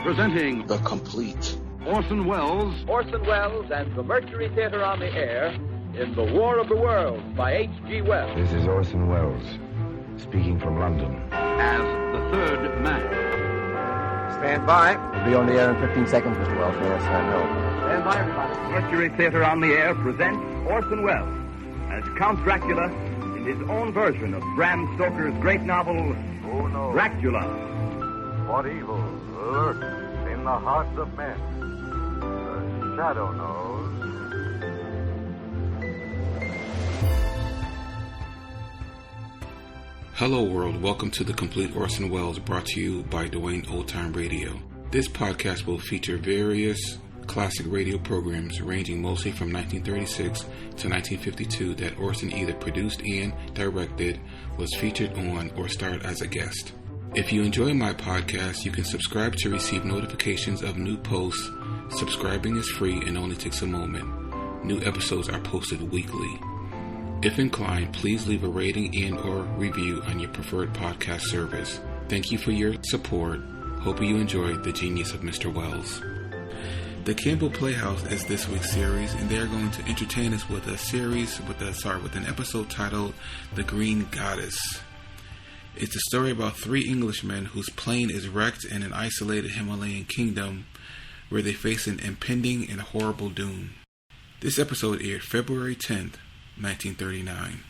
Presenting The Complete Orson Welles and the Mercury Theater on the Air in The War of the Worlds by H.G. Wells. This is Orson Welles, speaking from London. as the third man. Stand by. We'll be on the air in 15 seconds, Mr. Wells. Yes, I know. Stand by, everybody. Mercury Theater on the Air presents Orson Welles as Count Dracula in his own version of Bram Stoker's great novel, Who knows Dracula. what evil lurks in the hearts of men? The shadow knows. Hello world, welcome to The Complete Orson Welles, brought to you by Dwayne Old Time Radio. This podcast will feature various classic radio programs ranging mostly from 1936 to 1952 that Orson either produced and directed, was featured on, or starred as a guest. If you enjoy my podcast, you can subscribe to receive notifications of new posts. Subscribing is free and only takes a moment. New episodes are posted weekly. If inclined, please leave a rating and or review on your preferred podcast service. Thank you for your support. Hope you enjoyed the genius of Mr. Welles. The Campbell Playhouse is this week's series, and they are going to entertain us with with an episode titled The Green Goddess. It's a story about three Englishmen whose plane is wrecked in an isolated Himalayan kingdom where they face an impending and horrible doom. This episode aired February 10th, 1939.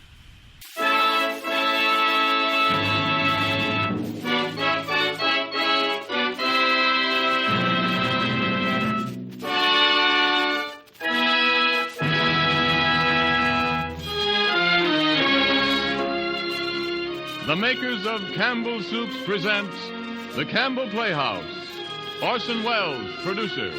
The makers of Campbell Soups present The Campbell Playhouse. Orson Welles, producer.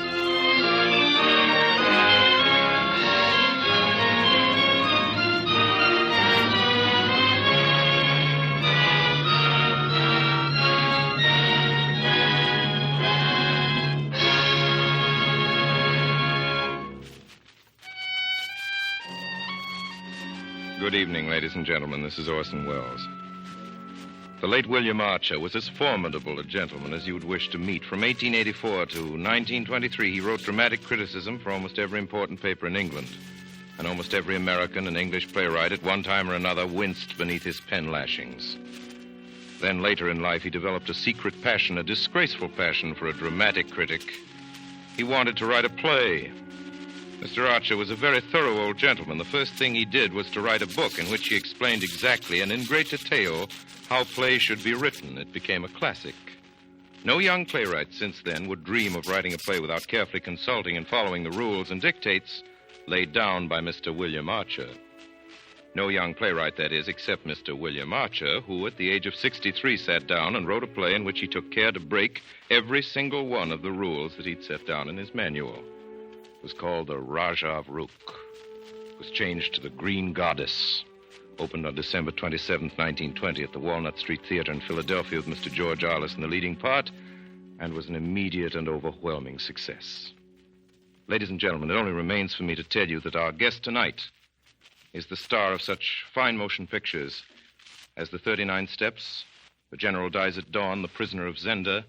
Good evening, ladies and gentlemen. This is Orson Welles. The late William Archer was as formidable a gentleman as you would wish to meet. From 1884 to 1923, he wrote dramatic criticism for almost every important paper in England. And almost every American and English playwright at one time or another winced beneath his pen lashings. Then later in life, he developed a secret passion, a disgraceful passion for a dramatic critic. He wanted to write a play. Mr. Archer was a very thorough old gentleman. The first thing he did was to write a book in which he explained exactly and in great detail how plays should be written. It became a classic. No young playwright since then would dream of writing a play without carefully consulting and following the rules and dictates laid down by Mr. William Archer. No young playwright, that is, except Mr. William Archer, who at the age of 63 sat down and wrote a play in which he took care to break every single one of the rules that he'd set down in his manual. It was called The Rajah of Rook. It was changed to The Green Goddess. Opened on December 27th, 1920 at the Walnut Street Theater in Philadelphia with Mr. George Arliss in the leading part, and was an immediate and overwhelming success. Ladies and gentlemen, it only remains for me to tell you that our guest tonight is the star of such fine motion pictures as The 39 Steps, The General Dies at Dawn, The Prisoner of Zenda,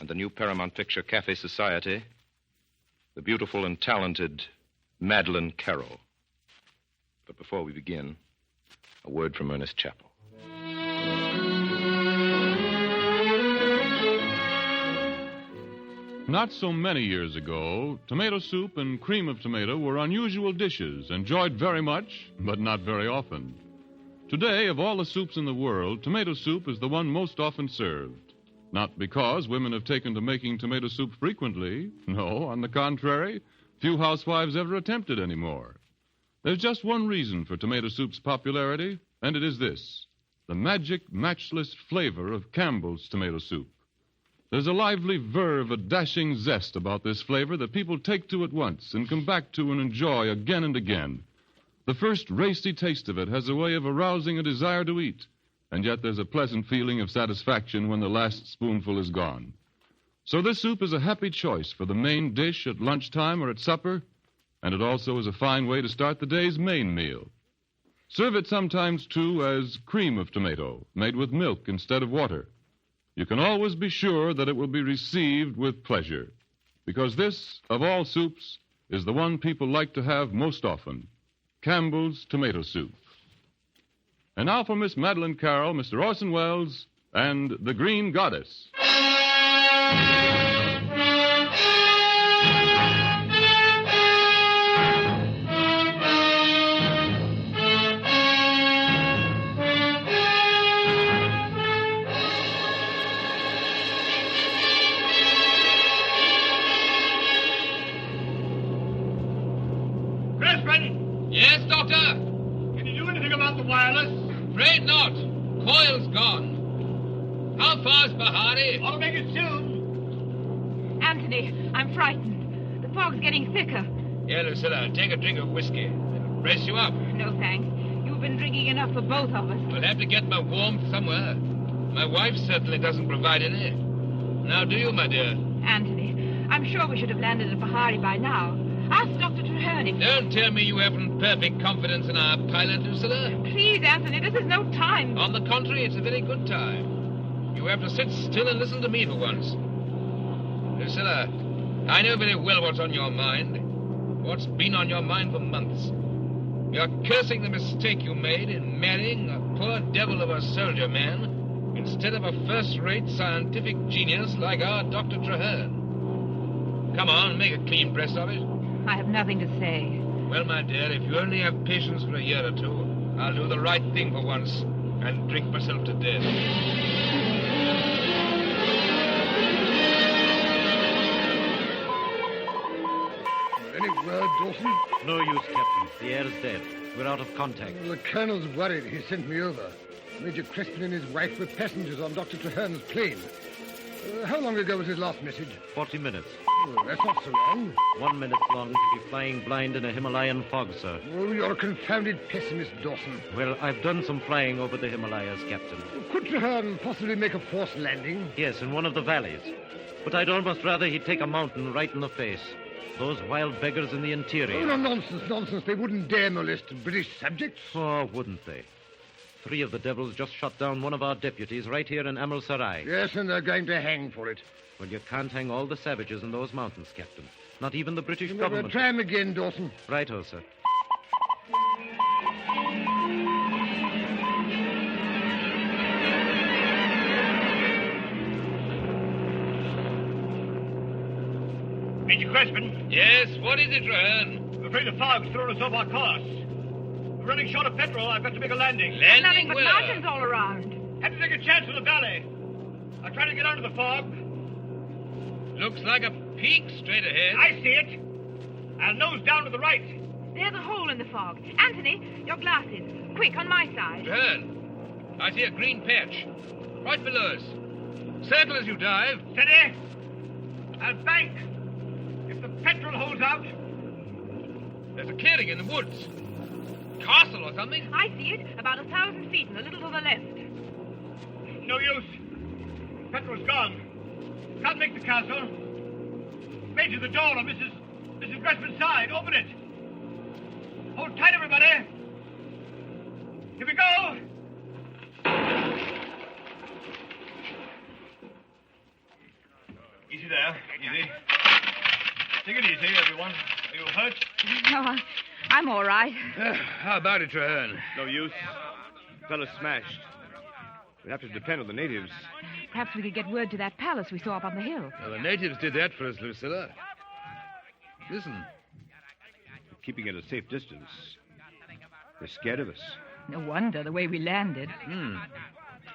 and the new Paramount picture Café Society, the beautiful and talented Madeleine Carroll. But before we begin, a word from Ernest Chappell. Not so many years ago, tomato soup and cream of tomato were unusual dishes, enjoyed very much, but not very often. Today, of all the soups in the world, tomato soup is the one most often served. Not because women have taken to making tomato soup frequently. No, on the contrary, few housewives ever attempt it anymore. There's just one reason for tomato soup's popularity, and it is this: the magic, matchless flavor of Campbell's tomato soup. There's a lively verve, a dashing zest about this flavor that people take to at once and come back to and enjoy again and again. The first racy taste of it has a way of arousing a desire to eat, and yet there's a pleasant feeling of satisfaction when the last spoonful is gone. So this soup is a happy choice for the main dish at lunchtime or at supper, and it also is a fine way to start the day's main meal. Serve it sometimes, too, as cream of tomato, made with milk instead of water. you can always be sure that it will be received with pleasure. Because this, of all soups, is the one people like to have most often, Campbell's tomato soup. And now for Miss Madeline Carroll, Mr. Orson Welles, and the Green Goddess. Yes, Doctor? Can you do anything about the wireless? Afraid not. Coil's gone. How far's Bahari? I'll make it soon. Anthony, I'm frightened. The fog's getting thicker. Here, Lucilla, take a drink of whiskey. It'll brace you up. No, thanks. You've been drinking enough for both of us. I'll have to get my warmth somewhere. My wife certainly doesn't provide any. Now, do you, my dear? Anthony, I'm sure we should have landed at Bahari by now. Ask Dr. Traherne if... Don't tell me you haven't perfect confidence in our pilot, Lucilla. Please, Anthony, this is no time. On the contrary, it's a very good time. You have to sit still and listen to me for once. Pricilla, I know very well what's on your mind. What's been on your mind for months. You're cursing the mistake you made in marrying a poor devil of a soldier man instead of a first-rate scientific genius like our Dr. Traherne. Come on, make a clean breast of it. I have nothing to say. Well, my dear, if you only have patience for a year or two, I'll do the right thing for once and drink myself to death. Any word, Dawson? No use, Captain. The air's dead. We're out of contact. Well, the Colonel's worried. He sent me over. Major Creston and his wife were passengers on Dr. Traherne's plane. How long ago was his last message? 40 minutes. Oh, that's not so long. 1 minute long to be flying blind in a Himalayan fog, sir. Oh, you're a confounded pessimist, Dawson. Well, I've done some flying over the Himalayas, Captain. Could Traherne possibly make a forced landing? Yes, in one of the valleys. But I'd almost rather he'd take a mountain right in the face. Those wild beggars in the interior. Oh, no, nonsense. They wouldn't dare molest British subjects. Oh, wouldn't they? 3 of the devils just shot down one of our deputies right here in Amritsar. Yes, and they're going to hang for it. Well, you can't hang all the savages in those mountains, Captain. Not even the British government. Try him again, Dawson. Right-o, sir. Major Creston? Yes, what is it, Traherne? I'm afraid the fog's thrown us off our course. We're running short of petrol. I've got to make a landing. There's nothing but mountains all around. Had to take a chance in the valley. I tried to get out of the fog. Looks like a peak straight ahead. I see it. I'll nose down to the right. There's a hole in the fog. Anthony, your glasses. Quick, on my side. Traherne, I see a green patch. Right below us. Circle as you dive. Steady. I'll bank. If the petrol holds out. There's a clearing in the woods. Castle or something? I see it. About 1,000 feet and a little to the left. No use. Petrol's gone. Can't make the castle. Major, the door on Mrs. Creston's side. Open it. Hold tight, everybody. Here we go. Easy there. Easy. Take it easy, everyone. Are you hurt? No, I'm all right. How about it, Traherne? No use. Fellow's smashed. We have to depend on the natives. Perhaps we could get word to that palace we saw up on the hill. Well, the natives did that for us, Lucilla. Listen. We're keeping at a safe distance. They're scared of us. No wonder, the way we landed.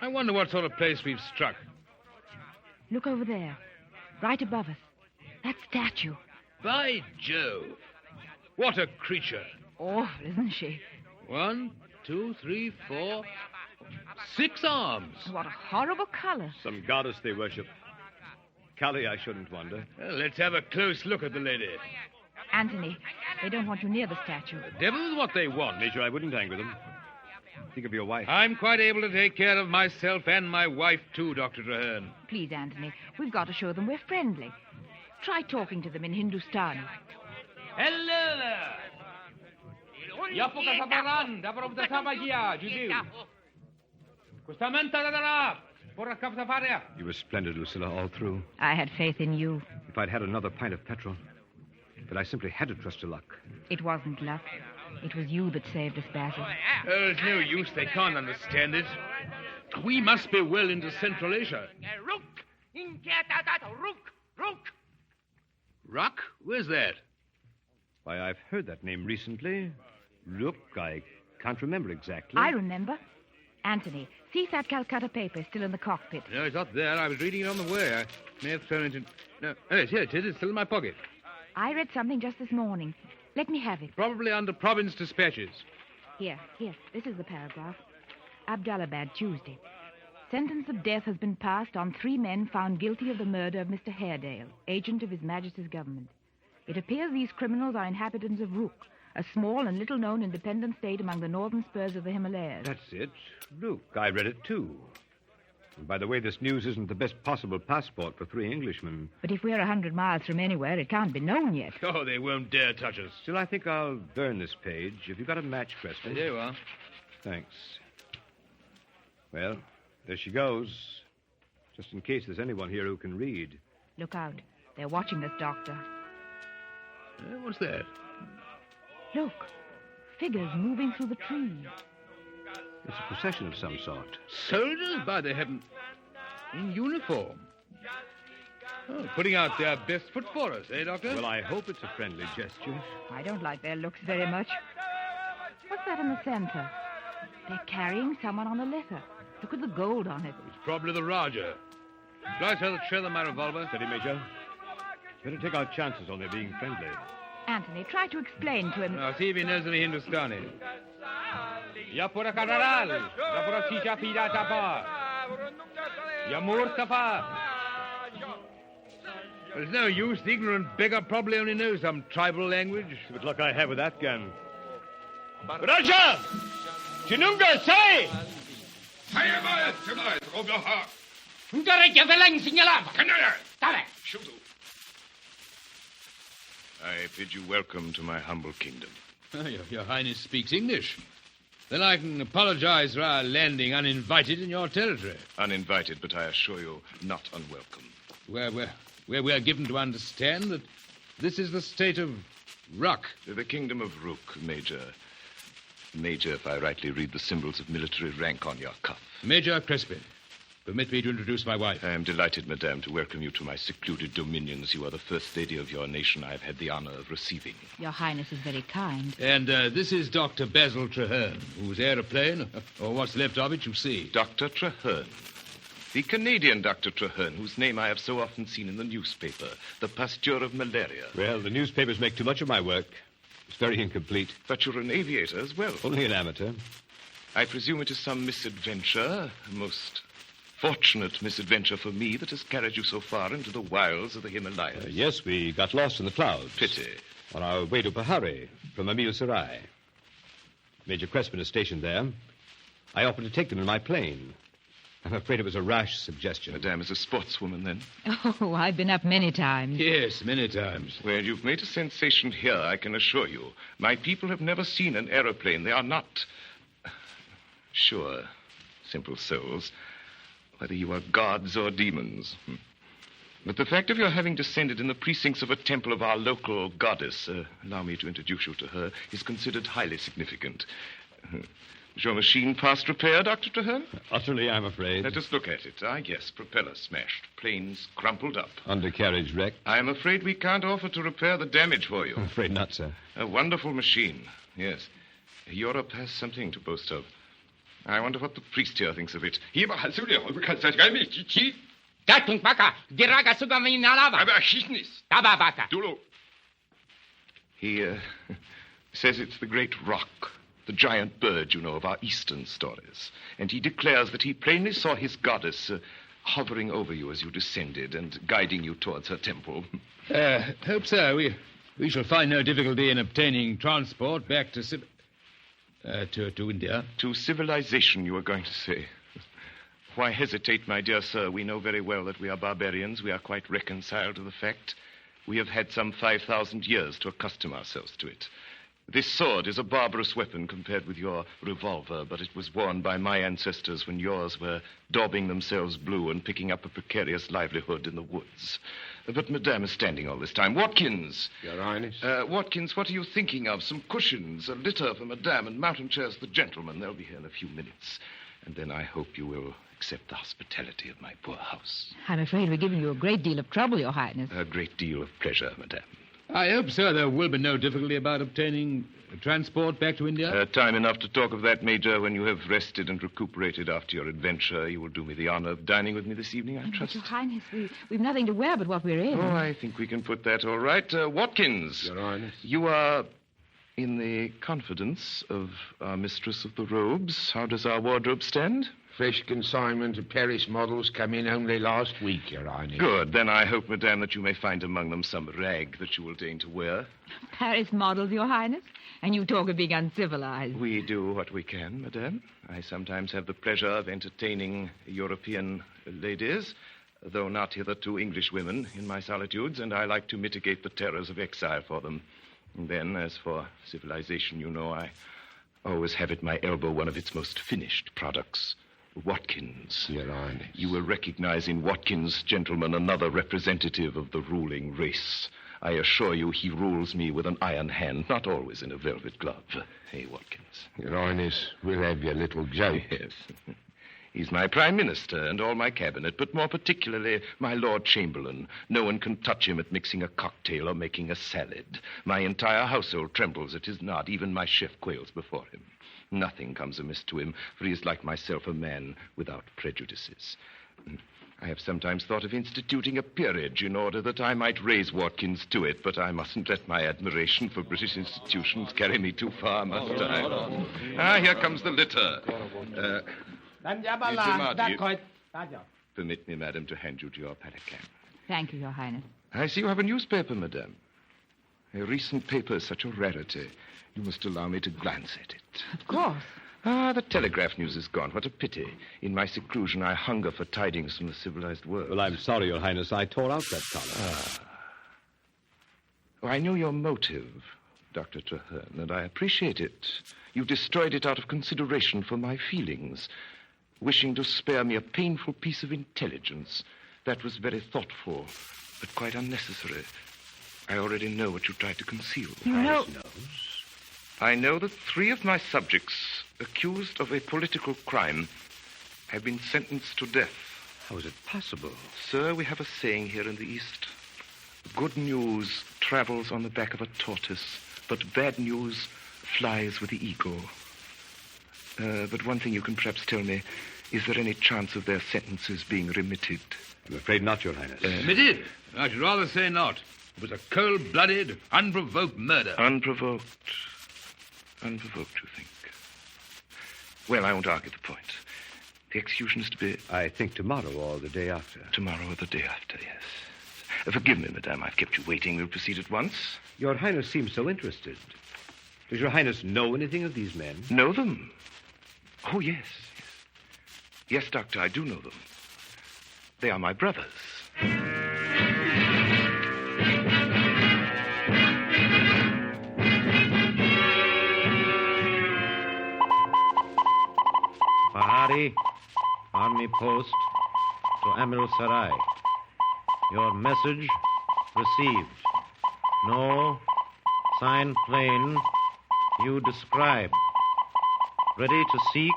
I wonder what sort of place we've struck. Look over there. Right above us. That statue. By Jove. What a creature. Awful, isn't she? 1, 2, 3, 4, 6 arms. What a horrible color. Some goddess they worship. Kali, I shouldn't wonder. Well, let's have a close look at the lady. Anthony, they don't want you near the statue. The devil's what they want. Major, I wouldn't hang with them. Think of your wife. I'm quite able to take care of myself and my wife, too, Dr. Traherne. Please, Anthony, we've got to show them we're friendly. Try talking to them in Hindustani. Hello there. You were splendid, Lucilla, all through. I had faith in you. If I'd had another pint of petrol. But I simply had to trust to luck. It wasn't luck. It was you that saved us, Basil. There's no use. They can't understand it. We must be well into Central Asia. Rock? Where's that? Why, I've heard that name recently. Look, I can't remember exactly. I remember. Anthony, see if that Calcutta paper is still in the cockpit. No, it's not there. I was reading it on the way. I may have thrown it in... No, yes, here it is. It's still in my pocket. I read something just this morning. Let me have it. Probably under province dispatches. Here. This is the paragraph. Abdallahbad, Tuesday. Sentence of death has been passed on 3 men found guilty of the murder of Mr. Haredale, agent of His Majesty's government. It appears these criminals are inhabitants of Rook, a small and little-known independent state among the northern spurs of the Himalayas. That's it. Look, I read it, too. And by the way, this news isn't the best possible passport for 3 Englishmen. But if we're 100 miles from anywhere, it can't be known yet. Oh, they won't dare touch us. Still, I think I'll burn this page. Have you got a match, Preston? There you are. Thanks. Well, there she goes. Just in case there's anyone here who can read. Look out. They're watching us, Doctor. What's that? Look. Figures moving through the trees. It's a procession of some sort. Soldiers, by the heaven. In uniform. Oh, putting out their best foot for us, eh, Doctor? Well, I hope it's a friendly gesture. I don't like their looks very much. What's that in the center? They're carrying someone on a litter. Look at the gold on it. It's probably the Raja. Shall I tell the trailer my revolver? Steady, Major. Better take our chances on their being friendly. Anthony, try to explain to him. Now, see if he knows any Hindustani. Yapura Kadaral, Yapura Chicha Pida Tapa, Yamur Tapa. There's no use. The ignorant beggar probably only knows some tribal language. What luck I have with that gun. Raja! Chinunga, say! I bid you welcome to my humble kingdom. Your Highness speaks English. Then I can apologize for our landing uninvited in your territory. Uninvited, but I assure you, not unwelcome. Where we are given to understand that this is the state of Rook. The kingdom of Rook, Major. Major, if I rightly read the symbols of military rank on your cuff. Major Crispin. Permit me to introduce my wife. I am delighted, madame, to welcome you to my secluded dominions. You are the first lady of your nation I have had the honor of receiving. Your Highness is very kind. And this is Dr. Basil Traherne, whose aeroplane, or what's left of it, you see. Dr. Traherne. The Canadian Dr. Traherne, whose name I have so often seen in the newspaper. The pasteur of malaria. Well, the newspapers make too much of my work. It's very incomplete. But you're an aviator as well. Only an amateur. I presume it is some misadventure, a most fortunate misadventure for me that has carried you so far into the wilds of the Himalayas. Yes, we got lost in the clouds. Pity. On our way to Pahari from Amil Sarai. Major Crespin is stationed there. I offered to take them in my plane. I'm afraid it was a rash suggestion. Madame is a sportswoman, then? Oh, I've been up many times. Yes, many times. Well, you've made a sensation here, I can assure you. My people have never seen an aeroplane. They are not... sure, simple souls, whether you are gods or demons. But the fact of your having descended in the precincts of a temple of our local goddess, allow me to introduce you to her, is considered highly significant. Is your machine past repair, Dr. Traherne? Utterly, I'm afraid. Let us look at it. Ah, yes, propeller smashed. Planes crumpled up. Undercarriage wrecked. I'm afraid we can't offer to repair the damage for you. I'm afraid not, sir. A wonderful machine, yes. Europe has something to boast of. I wonder what the priest here thinks of it. He says it's the great rock, the giant bird, you know, of our eastern stories. And he declares that he plainly saw his goddess hovering over you as you descended and guiding you towards her temple. Hope so. We shall find no difficulty in obtaining transport back to India. To civilization, you were going to say. Why hesitate, my dear sir? We know very well that we are barbarians. We are quite reconciled to the fact. We have had some 5,000 years to accustom ourselves to it. This sword is a barbarous weapon compared with your revolver, but it was worn by my ancestors when yours were daubing themselves blue and picking up a precarious livelihood in the woods. But Madame is standing all this time. Watkins! Your Highness? Watkins, what are you thinking of? Some cushions, a litter for Madame, and mountain chairs for the gentlemen. They'll be here in a few minutes. And then I hope you will accept the hospitality of my poor house. I'm afraid we're giving you a great deal of trouble, Your Highness. A great deal of pleasure, Madame. I hope, sir, there will be no difficulty about obtaining transport back to India. Time enough to talk of that, Major. When you have rested and recuperated after your adventure, you will do me the honor of dining with me this evening, I trust. Your Highness, we've nothing to wear but what we're in. Oh, I think we can put that all right. Watkins. Your Highness? You are in the confidence of our mistress of the robes. How does our wardrobe stand? Fresh consignment of Paris models come in only last week, Your Highness. Good. Then I hope, Madame, that you may find among them some rag that you will deign to wear. Paris models, Your Highness? And you talk of being uncivilized. We do what we can, Madame. I sometimes have the pleasure of entertaining European ladies, though not hitherto English women, in my solitudes, and I like to mitigate the terrors of exile for them. And then, as for civilization, you know, I always have at my elbow one of its most finished products. Watkins. Your Highness. You will recognize in Watkins, gentlemen, another representative of the ruling race. I assure you he rules me with an iron hand, not always in a velvet glove. Hey, Watkins. Your Highness, we'll have your little joke. Yes. He's my Prime Minister and all my cabinet, but more particularly my Lord Chamberlain. No one can touch him at mixing a cocktail or making a salad. My entire household trembles at his nod. Even my chef quails before him. Nothing comes amiss to him, for he is like myself, a man without prejudices. I have sometimes thought of instituting a peerage in order that I might raise Watkins to it, but I mustn't let my admiration for British institutions carry me too far, must I? Here comes the litter. Permit me, madam, to hand you to your palanquin. Thank you, Your Highness. I see you have a newspaper, madame. A recent paper is such a rarity. You must allow me to glance at it. Of course. The telegraph news is gone. What a pity. In my seclusion, I hunger for tidings from the civilized world. Well, I'm sorry, Your Highness. I tore out that collar. I know your motive, Dr. Traherne, and I appreciate it. You destroyed it out of consideration for my feelings, wishing to spare me a painful piece of intelligence. That was very thoughtful, but quite unnecessary. I already know what you tried to conceal. You know... I know that 3 of my subjects, accused of a political crime, have been sentenced to death. How is it possible? Sir, we have a saying here in the East. Good news travels on the back of a tortoise, but bad news flies with the eagle. But one thing you can perhaps tell me, is there any chance of their sentences being remitted? I'm afraid not, Your Highness. Remitted? I should rather say not. It was a cold-blooded, unprovoked murder. Unprovoked, you think? Well, I won't argue the point. The execution is to be... I think tomorrow or the day after. Tomorrow or the day after, yes. Forgive me, madame. I've kept you waiting. We'll proceed at once. Your Highness seems so interested. Does Your Highness know anything of these men? Know them? Oh, yes. Yes, Doctor, I do know them. They are my brothers. Bahari, Army Post to Amil Sarai. Your message received. No, sign plain, you describe. Ready to seek,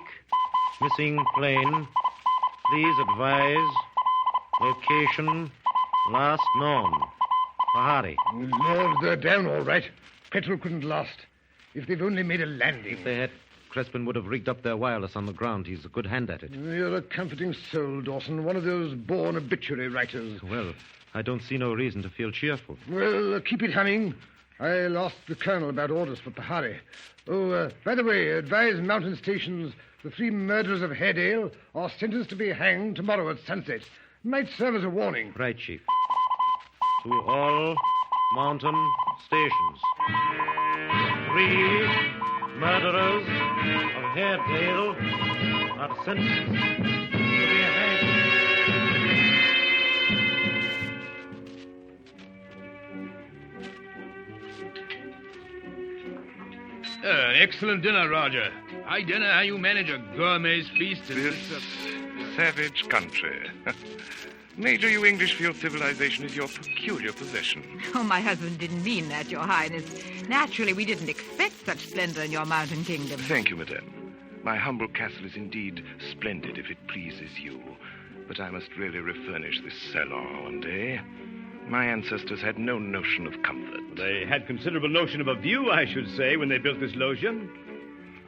missing plane. Please advise, location, last known. Bahari. Lord, they're down all right. Petrol couldn't last. If they've only made a landing. If they had, Crespin would have rigged up their wireless on the ground. He's a good hand at it. You're a comforting soul, Dawson. One of those born obituary writers. Well, I don't see no reason to feel cheerful. Well, keep it humming. I'll ask the colonel about orders for Pahari. Oh, by the way, advise mountain stations the 3 murderers of Haredale are sentenced to be hanged tomorrow at sunset. Might serve as a warning. Right, Chief. To all mountain stations. 3 murderers of Haredale are sentenced to be hanged. An excellent dinner, Roger. I don't know how you manage a gourmet's feast in This savage country. Major, you English feel civilization is your peculiar possession. Oh, my husband didn't mean that, Your Highness. Naturally, we didn't expect such splendor in your mountain kingdom. Thank you, madame. My humble castle is indeed splendid if it pleases you. But I must really refurnish this salon one day. My ancestors had no notion of comfort. They had considerable notion of a view, I should say, when they built this loggia.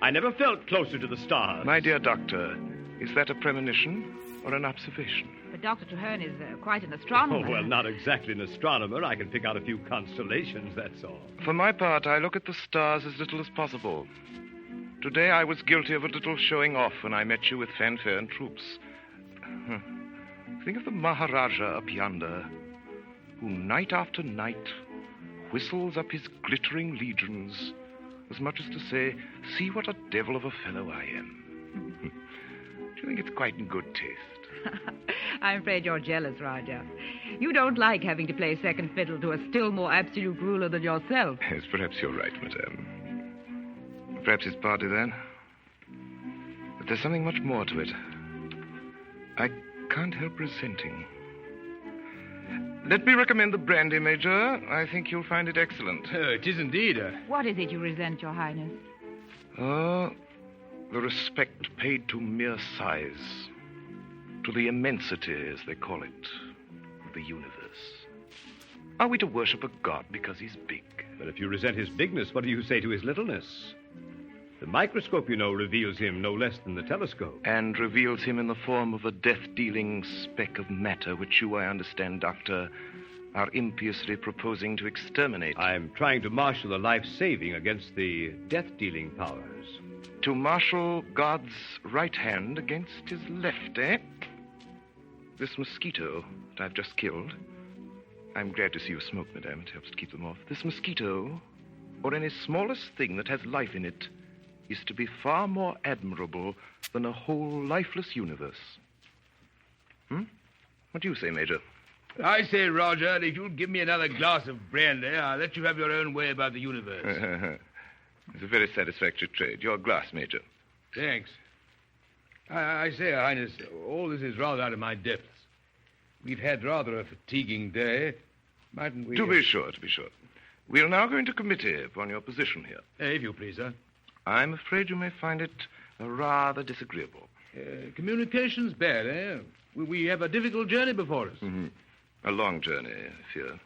I never felt closer to the stars. My dear doctor, is that a premonition or an observation? But Dr. Traherne is quite an astronomer. Oh, well, not exactly an astronomer. I can pick out a few constellations, that's all. For my part, I look at the stars as little as possible. Today I was guilty of a little showing off when I met you with fanfare and troops. Think of the Maharaja up yonder, who night after night whistles up his glittering legions, as much as to say, see what a devil of a fellow I am. Do you think it's quite in good taste? I'm afraid you're jealous, Roger. You don't like having to play second fiddle to a still more absolute ruler than yourself. Yes, perhaps you're right, madame. Perhaps it's partly that. But there's something much more to it. I can't help resenting. Let me recommend the brandy, Major. I think you'll find it excellent. It is indeed. What is it you resent, Your Highness? Oh, the respect paid to mere size. To the immensity, as they call it, of the universe. Are we to worship a god because he's big? But if you resent his bigness, what do you say to his littleness? The microscope, you know, reveals him no less than the telescope. And reveals him in the form of a death-dealing speck of matter, which you, I understand, Doctor, are impiously proposing to exterminate. I'm trying to marshal the life-saving against the death-dealing powers. To marshal God's right hand against his left, eh? This mosquito that I've just killed. I'm glad to see you smoke, madame. It helps to keep them off. This mosquito, or any smallest thing that has life in it, is to be far more admirable than a whole lifeless universe. What do you say, Major? I say, Roger, if you'll give me another glass of brandy, I'll let you have your own way about the universe. It's a very satisfactory trade. Your glass, Major. Thanks. I say, Your Highness, all this is rather out of my depths. We've had rather a fatiguing day. Mightn't we... To be sure. We'll now go into committee upon your position here. If you please, sir. I'm afraid you may find it rather disagreeable. Communication's bad, eh? We have a difficult journey before us. Mm-hmm. A long journey, I fear.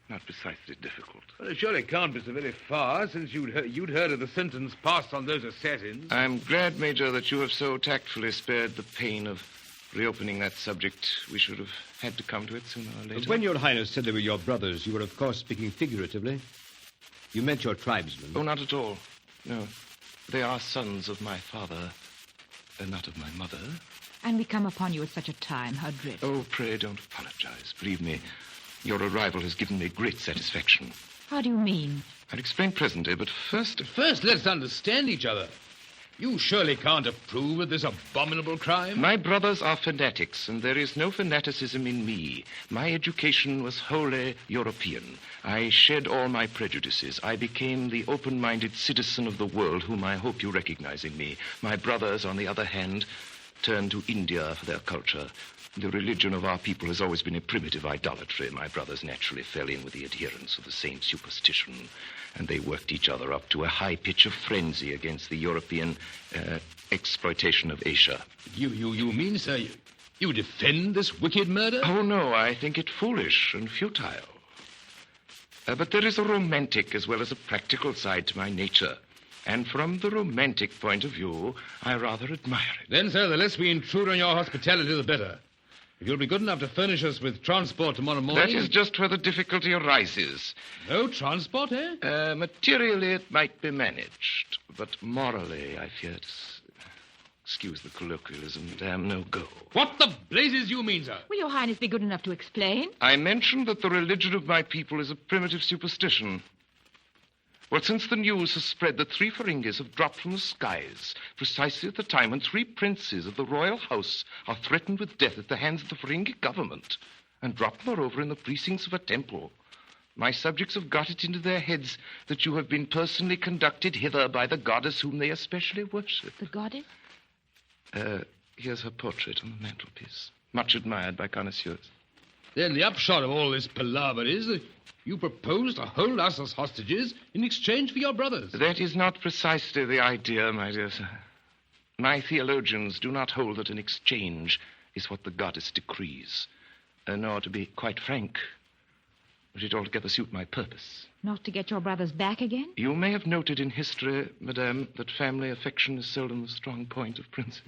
Not precisely difficult. Well, it surely can't be so very far, since you'd heard of the sentence passed on those assassins. I'm glad, Major, that you have so tactfully spared the pain of reopening that subject. We should have had to come to it sooner or later. When Your Highness said they were your brothers, you were, of course, speaking figuratively. You meant your tribesmen. Oh, not at all. No. They are sons of my father, not of my mother. And we come upon you at such a time. How dreadful. Oh, pray don't apologize. Believe me, your arrival has given me great satisfaction. How do you mean? I'll explain presently, but first... First, let's understand each other. You surely can't approve of this abominable crime? My brothers are fanatics, and there is no fanaticism in me. My education was wholly European. I shed all my prejudices. I became the open-minded citizen of the world whom I hope you recognize in me. My brothers, on the other hand, turned to India for their culture. The religion of our people has always been a primitive idolatry. My brothers naturally fell in with the adherents of the same superstition, and they worked each other up to a high pitch of frenzy against the European exploitation of Asia. You mean, sir, you defend this wicked murder? Oh, no, I think it foolish and futile. But there is a romantic as well as a practical side to my nature. And from the romantic point of view, I rather admire it. Then, sir, the less we intrude on your hospitality, the better. If you'll be good enough to furnish us with transport tomorrow morning... That is just where the difficulty arises. No transport, eh? Materially, it might be managed. But morally, I fear it's... Excuse the colloquialism, damn no go. What the blazes you mean, sir? Will Your Highness be good enough to explain? I mentioned that the religion of my people is a primitive superstition. Well, since the news has spread that 3 Feringis have dropped from the skies, precisely at the time when 3 princes of the royal house are threatened with death at the hands of the Ferengi government, and dropped, moreover, in the precincts of a temple, My subjects have got it into their heads that you have been personally conducted hither by the goddess whom they especially worship. The goddess? Here's her portrait on the mantelpiece. Much admired by connoisseurs. Then the upshot of all this palaver is that you propose to hold us as hostages in exchange for your brothers. That is not precisely the idea, my dear sir. My theologians do not hold that an exchange is what the goddess decrees. Nor, to be quite frank, would it altogether suit my purpose. Not to get your brothers back again? You may have noted in history, madame, that family affection is seldom the strong point of princes.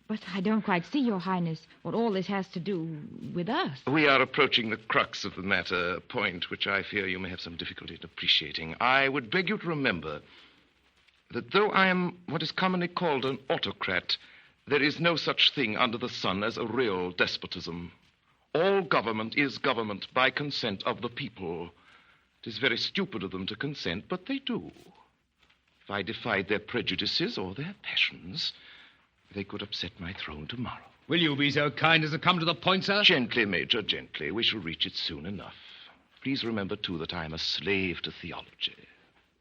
But I don't quite see, Your Highness, what all this has to do with us. We are approaching the crux of the matter, a point which I fear you may have some difficulty in appreciating. I would beg you to remember that though I am what is commonly called an autocrat, there is no such thing under the sun as a real despotism. All government is government by consent of the people. It is very stupid of them to consent, but they do. If I defied their prejudices or their passions, they could upset my throne tomorrow. Will you be so kind as to come to the point, sir? Gently, Major, gently. We shall reach it soon enough. Please remember, too, that I am a slave to theology.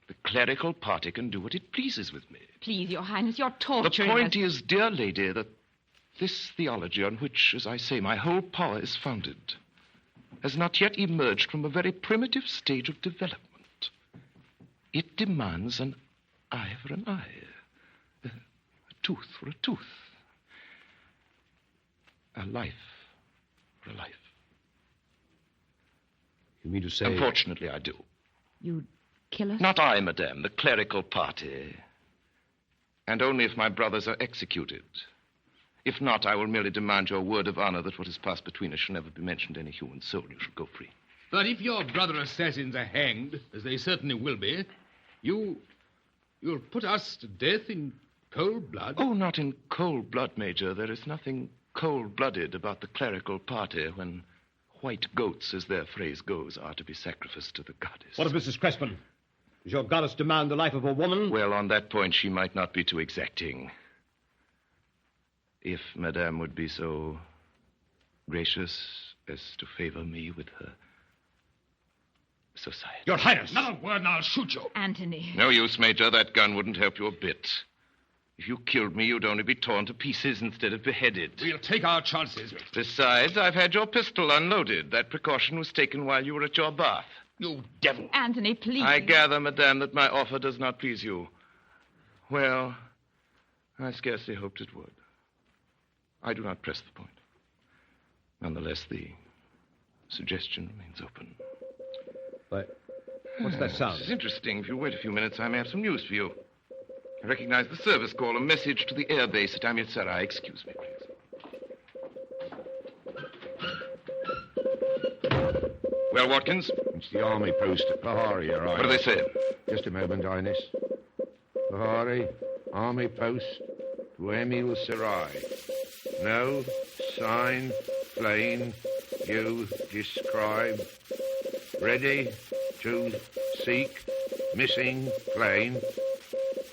The clerical party can do what it pleases with me. Please, Your Highness, you're torturing The point us. is, dear lady, that this theology on which, as I say, my whole power is founded, has not yet emerged from a very primitive stage of development. It demands an eye for an eye, a tooth for a tooth, a life for a life. You mean to say... Unfortunately, I do. You'd kill us? Not I, madame, the clerical party. And only if my brothers are executed. If not, I will merely demand your word of honor that what has passed between us shall never be mentioned to any human soul. You shall go free. But if your brother assassins are hanged, as they certainly will be, you'll put us to death in cold blood? Oh, not in cold blood, Major. There is nothing cold-blooded about the clerical party when white goats, as their phrase goes, are to be sacrificed to the goddess. What of Mrs. Crespin? Does your goddess demand the life of a woman? Well, on that point, she might not be too exacting. If Madame would be so gracious as to favor me with her society. Your Highness! Another word and I'll shoot you. Anthony. No use, Major. That gun wouldn't help you a bit. If you killed me, you'd only be torn to pieces instead of beheaded. We'll take our chances. Besides, I've had your pistol unloaded. That precaution was taken while you were at your bath. You devil. Anthony, please. I gather, Madame, that my offer does not please you. Well, I scarcely hoped it would. I do not press the point. Nonetheless, the suggestion remains open. But what's that sound? It's interesting. If you wait a few minutes, I may have some news for you. I recognize the service call, a message to the air base at Amritsar. Excuse me, please. Well, Watkins? It's the army post at Pahari, Your Highness. What do they say? Just a moment, Highness. Pahari, army post to Emil Sarai. No sign, plane, you describe. Ready to seek missing plane.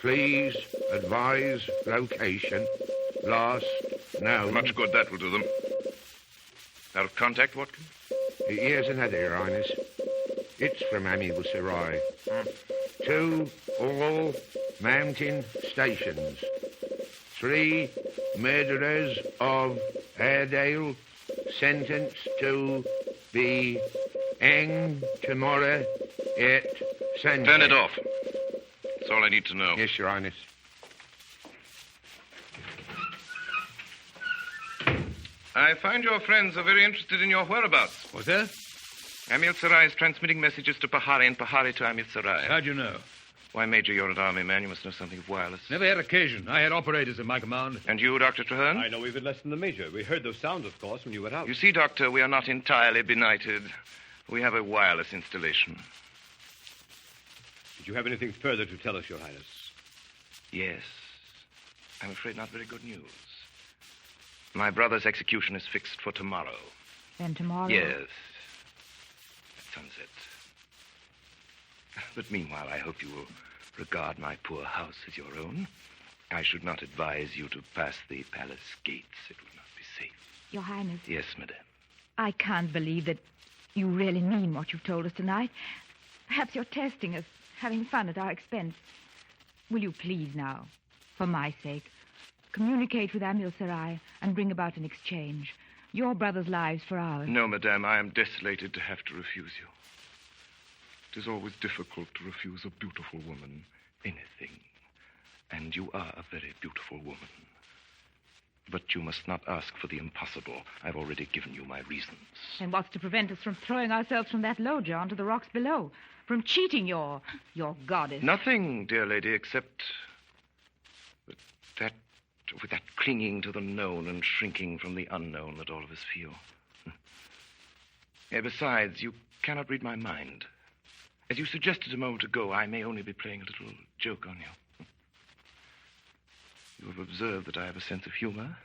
Please advise location. Last known. Much good that will do them. Out of contact, Watkins? Here's another, Your Highness. It's from Emil Sarai. To all mountain stations. 3 murderers of Airedale sentenced to be hanged tomorrow at sunset. Turn it off. That's all I need to know. Yes, Your Highness. I find your friends are very interested in your whereabouts. What's that? Amil Sarai is transmitting messages to Pahari and Pahari to Amil Sarai. How'd you know? Why, Major, you're an army man. You must know something of wireless. Never had occasion. I had operators in my command. And you, Dr. Traherne? I know even less than the Major. We heard those sounds, of course, when you went out. You see, Doctor, we are not entirely benighted. We have a wireless installation. Did you have anything further to tell us, Your Highness? Yes. I'm afraid not very good news. My brother's execution is fixed for tomorrow. Then tomorrow? Yes. At sunset. But meanwhile, I hope you will regard my poor house as your own. I should not advise you to pass the palace gates. It would not be safe. Your Highness. Yes, Madame. I can't believe that You really mean what you've told us tonight. Perhaps you're testing us, having fun at our expense. Will you please now, for my sake, communicate with Amil Sarai and bring about an exchange? Your brother's lives for ours. No, madame, I am desolated to have to refuse you. It is always difficult to refuse a beautiful woman anything. And you are a very beautiful woman. But you must not ask for the impossible. I've already given you my reasons. And what's to prevent us from throwing ourselves from that loggia onto the rocks below? From cheating your goddess? Nothing, dear lady, except that with that clinging to the known and shrinking from the unknown that all of us feel. Besides, you cannot read my mind. As you suggested a moment ago, I may only be playing a little joke on you. You have observed that I have a sense of humor.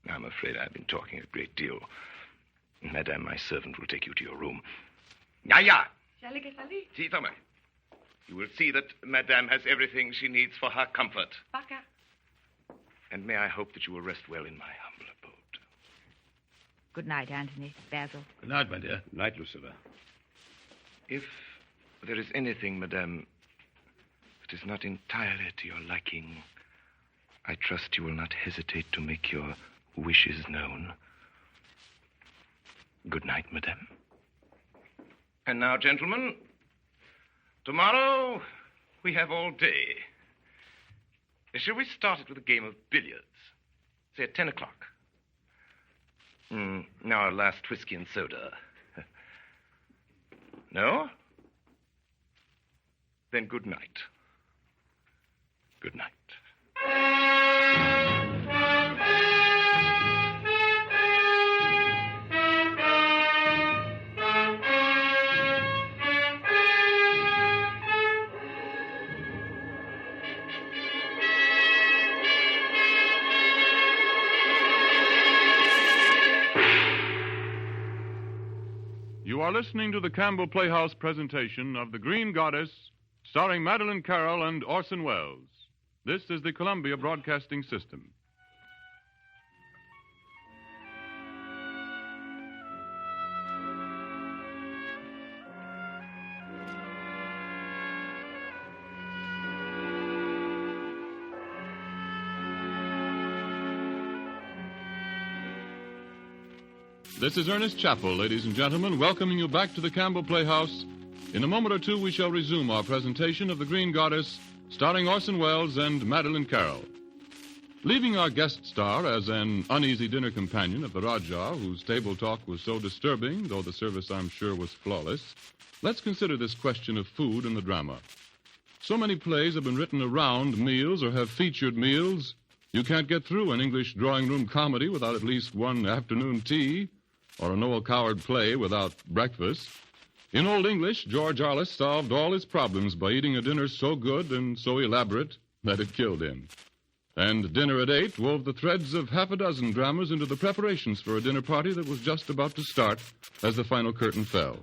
I'm afraid I've been talking a great deal. Madame, my servant will take you to your room. Ja. Si, Thomas. You will see that Madame has everything she needs for her comfort. Baka. And may I hope that you will rest well in my humble abode. Good night, Anthony. Basil. Good night, my dear. Good night, Lucilla. If there is anything, Madame, that is not entirely to your liking, I trust you will not hesitate to make your wishes known. Good night, Madame. And now, gentlemen, tomorrow we have all day. Shall we start it with a game of billiards? Say at 10 o'clock. Now our last whiskey and soda. No? Then good night. Good night. You are listening to the Campbell Playhouse presentation of The Green Goddess, starring Madeline Carroll and Orson Welles. This is the Columbia Broadcasting System. This is Ernest Chappell, ladies and gentlemen, welcoming you back to the Campbell Playhouse. In a moment or two, we shall resume our presentation of The Green Goddess, starring Orson Welles and Madeline Carroll. Leaving our guest star as an uneasy dinner companion of the Rajah, whose table talk was so disturbing, though the service, I'm sure, was flawless, let's consider this question of food in the drama. So many plays have been written around meals or have featured meals, you can't get through an English drawing-room comedy without at least one afternoon tea, or a Noel Coward play without breakfast. In Old English, George Arliss solved all his problems by eating a dinner so good and so elaborate that it killed him. And Dinner at 8 wove the threads of half a dozen dramas into the preparations for a dinner party that was just about to start as the final curtain fell.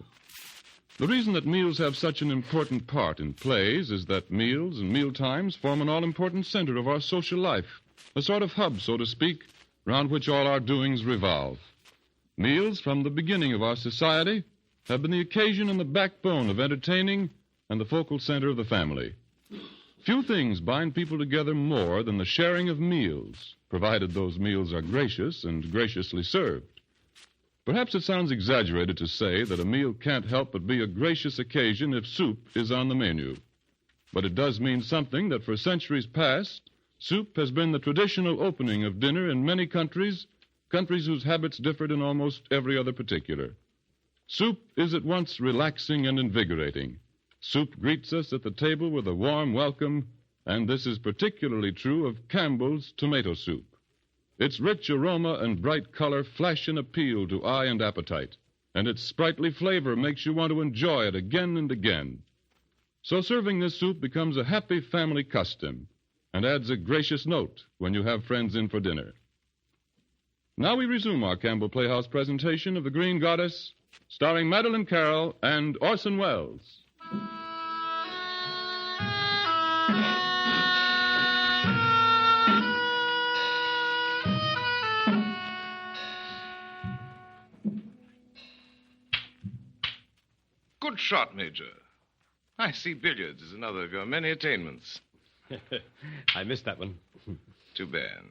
The reason that meals have such an important part in plays is that meals and meal times form an all-important center of our social life, a sort of hub, so to speak, round which all our doings revolve. Meals, from the beginning of our society, have been the occasion and the backbone of entertaining and the focal center of the family. Few things bind people together more than the sharing of meals, provided those meals are gracious and graciously served. Perhaps it sounds exaggerated to say that a meal can't help but be a gracious occasion if soup is on the menu. But it does mean something that for centuries past, soup has been the traditional opening of dinner in many countries whose habits differed in almost every other particular. Soup is at once relaxing and invigorating. Soup greets us at the table with a warm welcome, and this is particularly true of Campbell's tomato soup. Its rich aroma and bright color flash an appeal to eye and appetite, and its sprightly flavor makes you want to enjoy it again and again. So serving this soup becomes a happy family custom and adds a gracious note when you have friends in for dinner. Now we resume our Campbell Playhouse presentation of The Green Goddess, starring Madeline Carroll and Orson Welles. Good shot, Major. I see billiards is another of your many attainments. I missed that one. Too bad.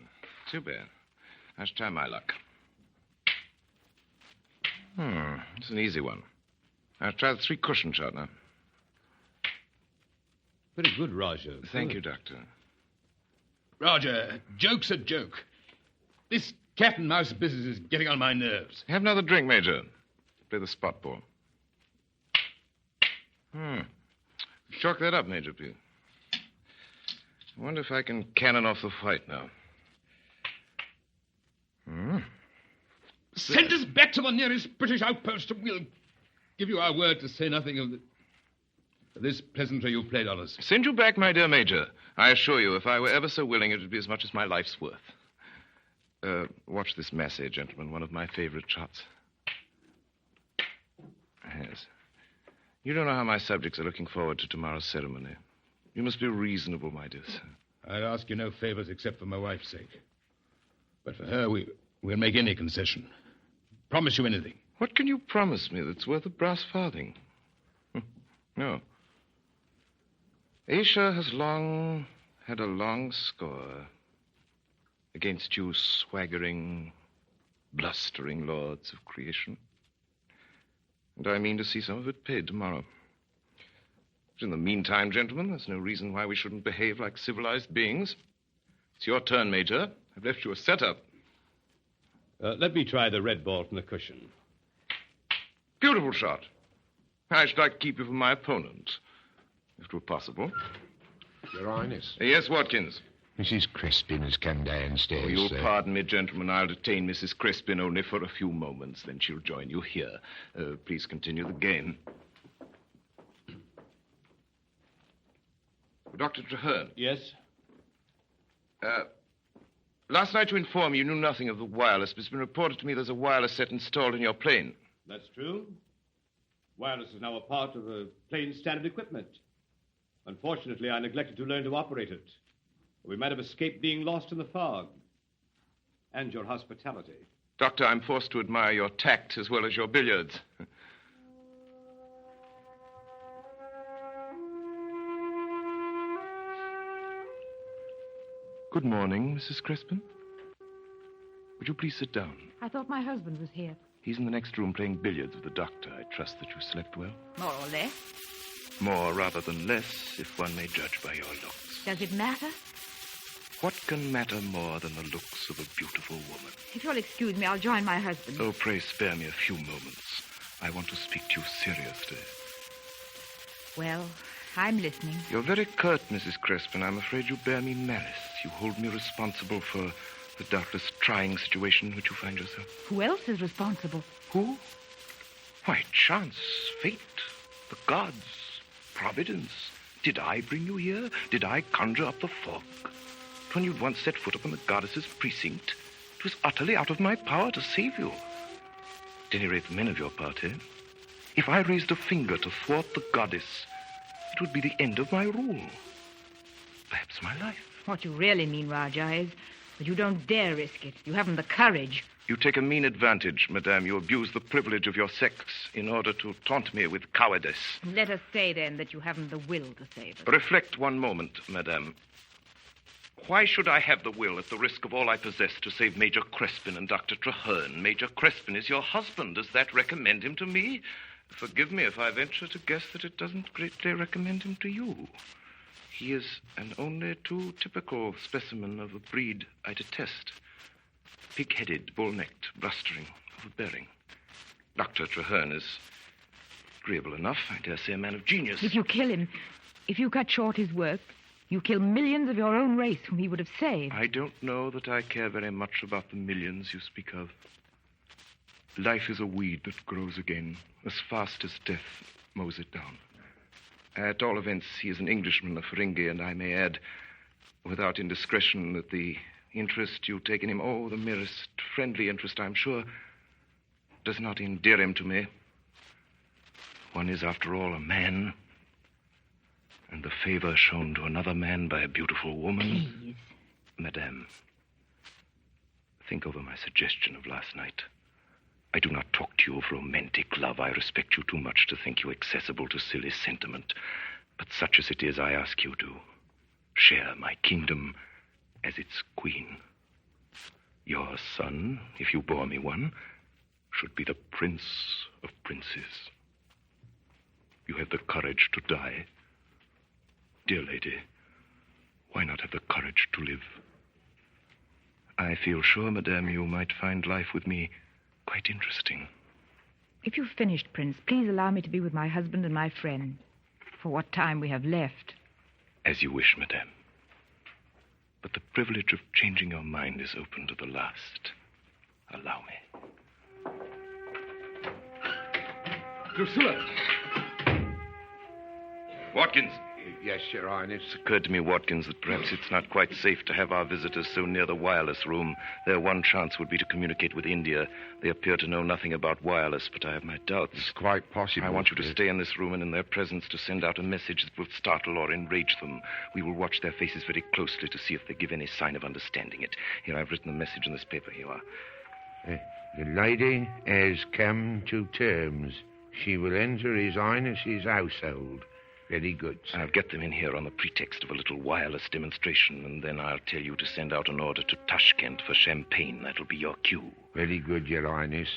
Too bad. I should try my luck. It's an easy one. I'll try the 3-cushion shot now. Very good, Roger. Thank you, Doctor. Roger, a joke's a joke. This cat and mouse business is getting on my nerves. Have another drink, Major. Play the spot ball. Chalk that up, Major, please. I wonder if I can cannon off the fight now. Send us back to the nearest British outpost and we'll give you our word to say nothing of this pleasantry you've played on us. Send you back, my dear Major. I assure you, if I were ever so willing, it would be as much as my life's worth. Watch this masse, gentlemen. One of my favorite shots. Yes. You don't know how my subjects are looking forward to tomorrow's ceremony. You must be reasonable, my dear sir. I'd ask you no favors except for my wife's sake. But for her, we'll make any concession. Promise you anything. What can you promise me that's worth a brass farthing? No. Asia has long had a long score against you swaggering, blustering lords of creation. And I mean to see some of it paid tomorrow. But in the meantime, gentlemen, there's no reason why we shouldn't behave like civilized beings. It's your turn, Major. I've left you a setup. Let me try the red ball from the cushion. Beautiful shot. I should like to keep you from my opponent, if it were possible. Your Highness. Yes, Watkins. Mrs. Crispin has come downstairs. Oh, you'll pardon me, gentlemen. I'll detain Mrs. Crispin only for a few moments. Then she'll join you here. Please continue the game. Dr. Traherne. Yes? Last night you informed me you knew nothing of the wireless, but it's been reported to me there's a wireless set installed in your plane. That's true. Wireless is now a part of a plane's standard equipment. Unfortunately, I neglected to learn to operate it. We might have escaped being lost in the fog. And your hospitality. Doctor, I'm forced to admire your tact as well as your billiards. Good morning, Mrs. Crispin. Would you please sit down? I thought my husband was here. He's in the next room playing billiards with the doctor. I trust that you slept well. More or less. More rather than less, if one may judge by your looks. Does it matter? What can matter more than the looks of a beautiful woman? If you'll excuse me, I'll join my husband. Oh, pray spare me a few moments. I want to speak to you seriously. Well, I'm listening. You're very curt, Mrs. Crispin. I'm afraid you bear me malice. You hold me responsible for the doubtless trying situation in which you find yourself. Who else is responsible? Who? Why, chance, fate, the gods, providence. Did I bring you here? Did I conjure up the fog? When you'd once set foot upon the goddess's precinct, it was utterly out of my power to save you. At any rate, the men of your party. If I raised a finger to thwart the goddess, it would be the end of my rule. Perhaps my life. What you really mean, Rajah, is that you don't dare risk it. You haven't the courage. You take a mean advantage, madame. You abuse the privilege of your sex in order to taunt me with cowardice. Let us say, then, that you haven't the will to save us. Reflect one moment, madame. Why should I have the will at the risk of all I possess to save Major Crispin and Dr. Traherne? Major Crispin is your husband. Does that recommend him to me? Forgive me if I venture to guess that it doesn't greatly recommend him to you. He is an only too typical specimen of a breed I detest. Pig-headed, bull-necked, blustering, overbearing. Dr. Traherne is agreeable enough, I dare say a man of genius. If you kill him, if you cut short his work, you kill millions of your own race whom he would have saved. I don't know that I care very much about the millions you speak of. Life is a weed that grows again, as fast as death mows it down. At all events, he is an Englishman, a Feringhi, and I may add, without indiscretion, that the interest you take in him, oh, the merest friendly interest, I'm sure, does not endear him to me. One is, after all, a man, and the favor shown to another man by a beautiful woman... Please. Madame, think over my suggestion of last night. I do not talk to you of romantic love. I respect you too much to think you accessible to silly sentiment. But such as it is, I ask you to share my kingdom as its queen. Your son, if you bore me one, should be the prince of princes. You have the courage to die. Dear lady, why not have the courage to live? I feel sure, madame, you might find life with me quite interesting. If you've finished, Prince, please allow me to be with my husband and my friend for what time we have left. As you wish, madame. But the privilege of changing your mind is open to the last. Allow me. Pricilla! Watkins! Yes, Your Highness. It's occurred to me, Watkins, that perhaps it's not quite safe to have our visitors so near the wireless room. Their one chance would be to communicate with India. They appear to know nothing about wireless, but I have my doubts. It's quite possible. I want you to stay in this room and in their presence to send out a message that will startle or enrage them. We will watch their faces very closely to see if they give any sign of understanding it. Here, I've written the message in this paper. Here you are. The lady has come to terms. She will enter His Highness's household. Very good, sir. I'll get them in here on the pretext of a little wireless demonstration, and then I'll tell you to send out an order to Tashkent for champagne. That'll be your cue. Very good, Your Highness.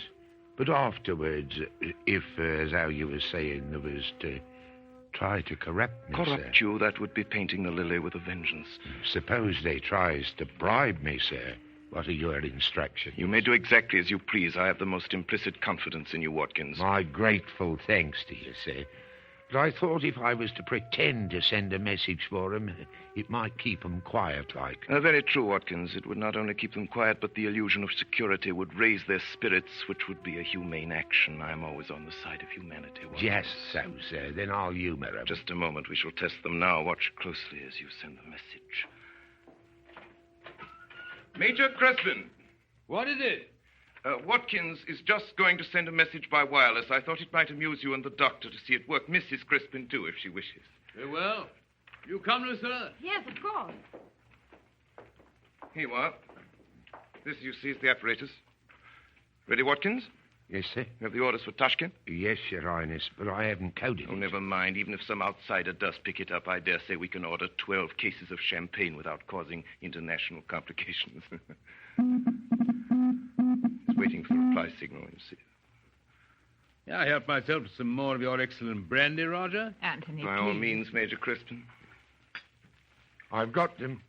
But afterwards, if, as how you were saying, there was to try to corrupt me, Corrupt sir. you? That would be painting the lily with a vengeance. Suppose they tries to bribe me, sir. What are your instructions? You may do exactly as you please. I have the most implicit confidence in you, Watkins. My grateful thanks to you, sir. But I thought if I was to pretend to send a message for 'em, it might keep 'em quiet like. Very true, Watkins. It would not only keep them quiet, but the illusion of security would raise their spirits, which would be a humane action. I'm always on the side of humanity, Watkins. Just so, sir. Then I'll humor 'em. Just a moment. We shall test them now. Watch closely as you send the message. Major Crespin. What is it? Watkins is just going to send a message by wireless. I thought it might amuse you and the doctor to see it work. Mrs. Crispin, too, if she wishes. Very well. You come, Lucilla? Yes, of course. Here you are. This, you see, is the apparatus. Ready, Watkins? Yes, sir. You have the orders for Tashkent? Yes, Your Highness, but I haven't coded Oh, it. never mind. Even if some outsider does pick it up, I dare say we can order 12 cases of champagne without causing international complications. It's waiting for the reply signal, you see. Yeah, I help myself to some more of your excellent brandy, Roger. Anthony, By all means, Major Crispin. I've got them.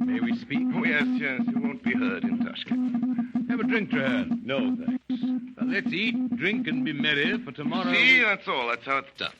May we speak? Oh, yes. You won't be heard in Tashkent. Have a drink, Traherne. No, thanks. Well, let's eat, drink, and be merry for tomorrow. See, that's all. That's how it's done.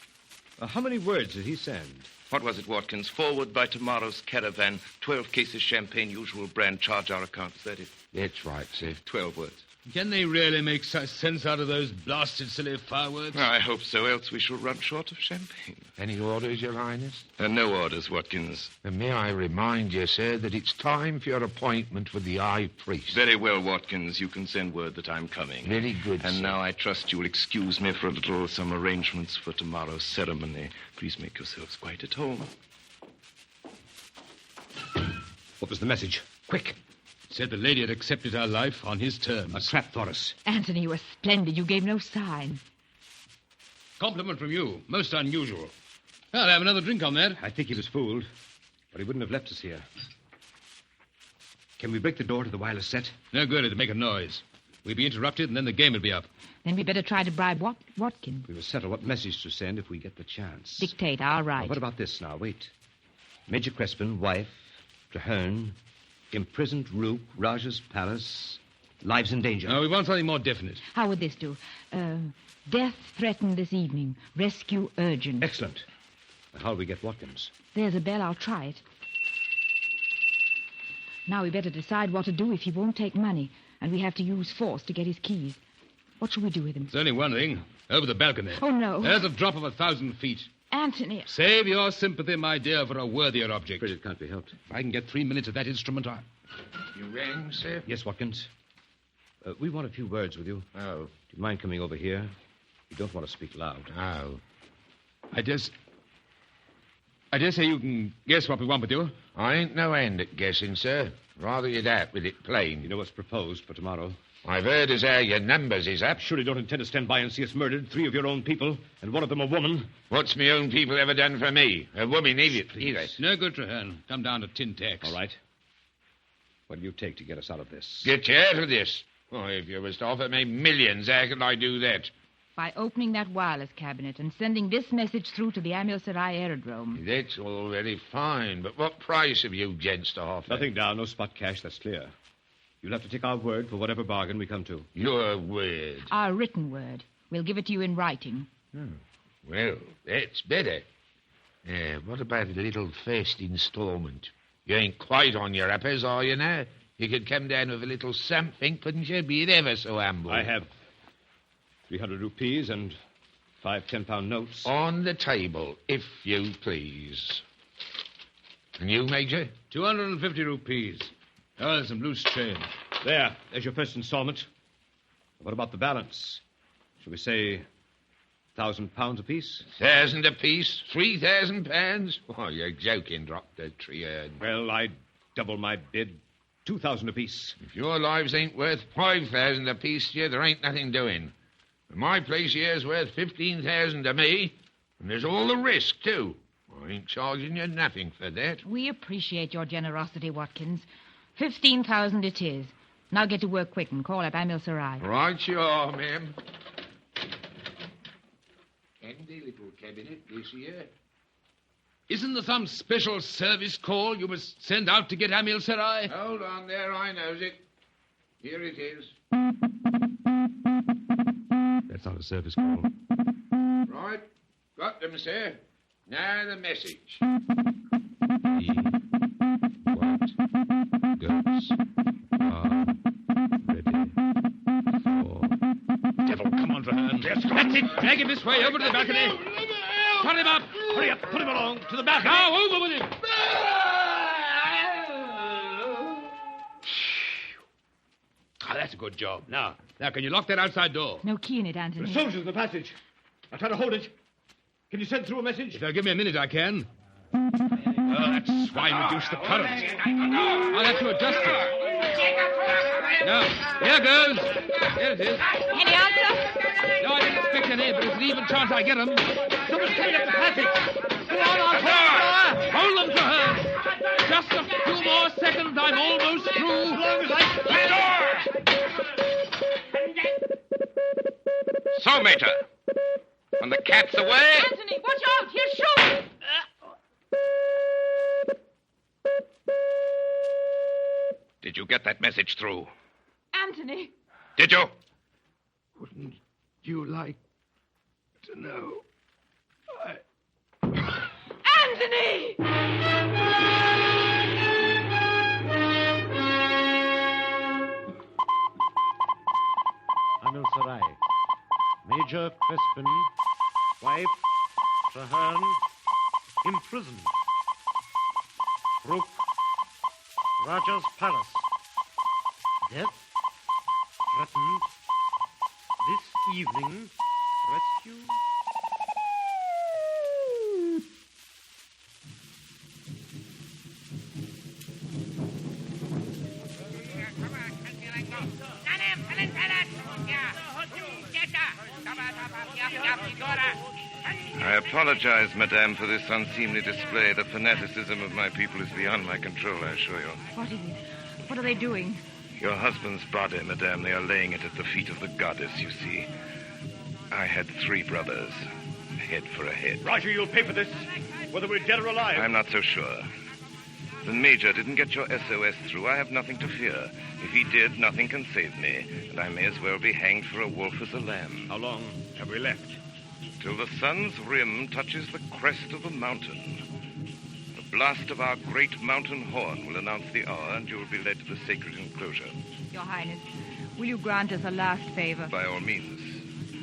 How many words did he send? What was it, Watkins? Forward by tomorrow's caravan. 12 cases champagne, usual brand, charge our account. Is that it? That's right, sir. 12 words. Can they really make such sense out of those blasted silly fireworks? I hope so, else we shall run short of champagne. Any orders, Your Highness? No orders, Watkins. And may I remind you, sir, that it's time for your appointment with the High Priest. Very well, Watkins. You can send word that I'm coming. Very good, And sir. now I trust you'll excuse me for some arrangements for tomorrow's ceremony. Please make yourselves quite at home. What was the message? Quick. Said the lady had accepted her life on his terms. A trap for us. Anthony, you were splendid. You gave no sign. Compliment from you. Most unusual. I'll have another drink on that. I think he was fooled, but he wouldn't have left us here. Can we break the door to the wireless set? No good. It'd make a noise. We'd be interrupted, and then the game would be up. Then we better try to bribe Watkins. We will settle what message to send if we get the chance. Dictate, I'll write. Now, what about this now? Wait. Major Crespin, wife, Traherne, imprisoned Rook, Raja's palace, lives in danger. No, we want something more definite. How would this do? Death threatened this evening. Rescue urgent. Excellent. But how'll we get Watkins? There's a bell. I'll try it. Now we better decide what to do if he won't take money, and we have to use force to get his keys. What shall we do with him? There's only one thing. Over the balcony. Oh, no. There's a drop of 1,000 feet. Anthony. Save your sympathy, my dear, for a worthier object. It can't be helped. If I can get 3 minutes of that instrument, You rang, sir? Yes, Watkins. We want a few words with you. Oh. Do you mind coming over here? You don't want to speak loud. Oh. I dare say you can guess what we want with you. I ain't no hand at guessing, sir. Rather you'd out with it plain. You know what's proposed for tomorrow? I've heard as how your numbers is up. Surely don't intend to stand by and see us murdered, 3 of your own people, and one of them a woman. What's me own people ever done for me? A woman, either. No good, Traherne. Come down to tin tacks. All right. What do you take to get us out of this? Get you out of this? Oh, if you was to offer me millions, how could I do that? By opening that wireless cabinet and sending this message through to the Amil Sarai aerodrome. That's all very fine, but what price have you gents to offer? Nothing down, no spot cash, that's clear. You'll have to take our word for whatever bargain we come to. Your word? Our written word. We'll give it to you in writing. Well, that's better. What about a little first installment? You ain't quite on your uppers, are you now? You could come down with a little something, couldn't you? Be it ever so humble. I have 300 rupees and 5 10-pound notes. On the table, if you please. And you, Major? 250 rupees. Oh, there's some loose change. There's your first installment. What about the balance? Shall we say £1,000 apiece? 1,000 apiece? 3,000 pounds? Oh, you're joking, Dr. Traherne. Well, I'd double my bid. 2,000 apiece. If your lives ain't worth 5,000 apiece to you, there ain't nothing doing. My place here's worth 15,000 to me, and there's all the risk, too. I ain't charging you nothing for that. We appreciate your generosity, Watkins. 15,000 it is. Now get to work quick and call up Amil Sarai. Right you are, ma'am. Handy little cabinet this year. Isn't there some special service call you must send out to get Amil Sarai? Hold on there, I knows it. Here it is. That's not a service call. Right. Got them, sir. Now the message. Goats are ready for... Devil, come on, Traherne. That's it. Drag him this way, over to the balcony. Cut him up. Hurry up, put him along to the balcony. Now, over with him. Oh, that's a good job. Now, can you lock that outside door? No key in it, Anthony. The soldiers in the passage. I'll try to hold it. Can you send through a message? If they'll give me a minute, I can. Oh, that swine reduced the current. I'll have to adjust it. No, here goes. There it is. Any answer? No, I didn't expect any, but it's an even chance I get them. Someone's coming up the passage. Go on, hold them to her. Just a few more seconds. I'm almost through. As long as I... So, Major, when the cat's away... Anthony, watch out! He'll shoot! Did you get that message through? Anthony! Did you? Wouldn't you like to know? Anthony! Amil Sarai. Major Crespin, wife, Traherne, imprisoned. Rook, Raja's palace. Death threatened. This evening, rescue. I apologize, madame, for this unseemly display. The fanaticism of my people is beyond my control, I assure you. What is it? What are they doing? Your husband's body, madame, they are laying it at the feet of the goddess, you see. I had 3 brothers, head for a head. Roger, you'll pay for this, whether we're dead or alive. I'm not so sure. The Major didn't get your SOS through. I have nothing to fear. If he did, nothing can save me, and I may as well be hanged for a wolf as a lamb. How long have we left? Till the sun's rim touches the crest of the mountain. The blast of our great mountain horn will announce the hour, and you will be led to the sacred enclosure. Your Highness, will you grant us a last favor? By all means,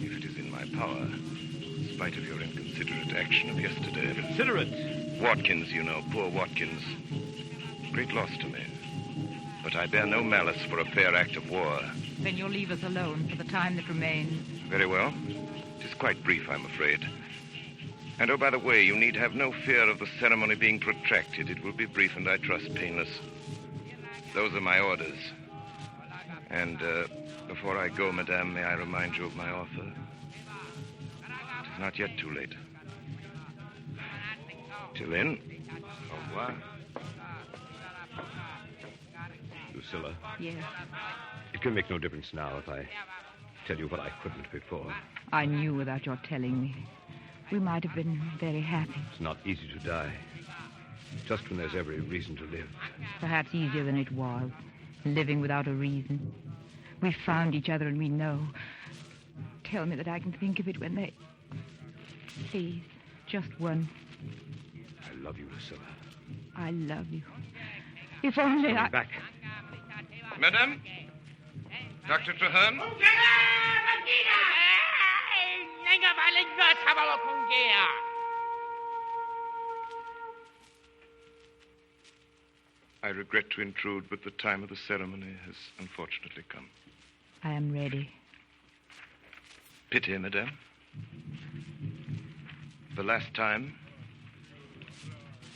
if it is in my power, in spite of your inconsiderate action of yesterday. Considerate? Watkins, you know, poor Watkins. Great loss to me. But I bear no malice for a fair act of war. Then you'll leave us alone for the time that remains. Very well. It is quite brief, I'm afraid. And oh, by the way, you need have no fear of the ceremony being protracted. It will be brief and, I trust, painless. Those are my orders. And Before I go, madame, may I remind you of my offer? It is not yet too late. Till then, au revoir. Pricilla. Yes. It can make no difference now if I tell you what I couldn't before. I knew without your telling me. We might have been very happy. It's not easy to die. Just when there's every reason to live. Perhaps easier than it was. Living without a reason. We found each other and we know. Tell me that I can think of it when they... Please, just once. I love you, Pricilla. I love you. If only I... Back. Madame? Dr. Traherne? I regret to intrude, but the time of the ceremony has unfortunately come. I am ready. Pity, madame. The last time.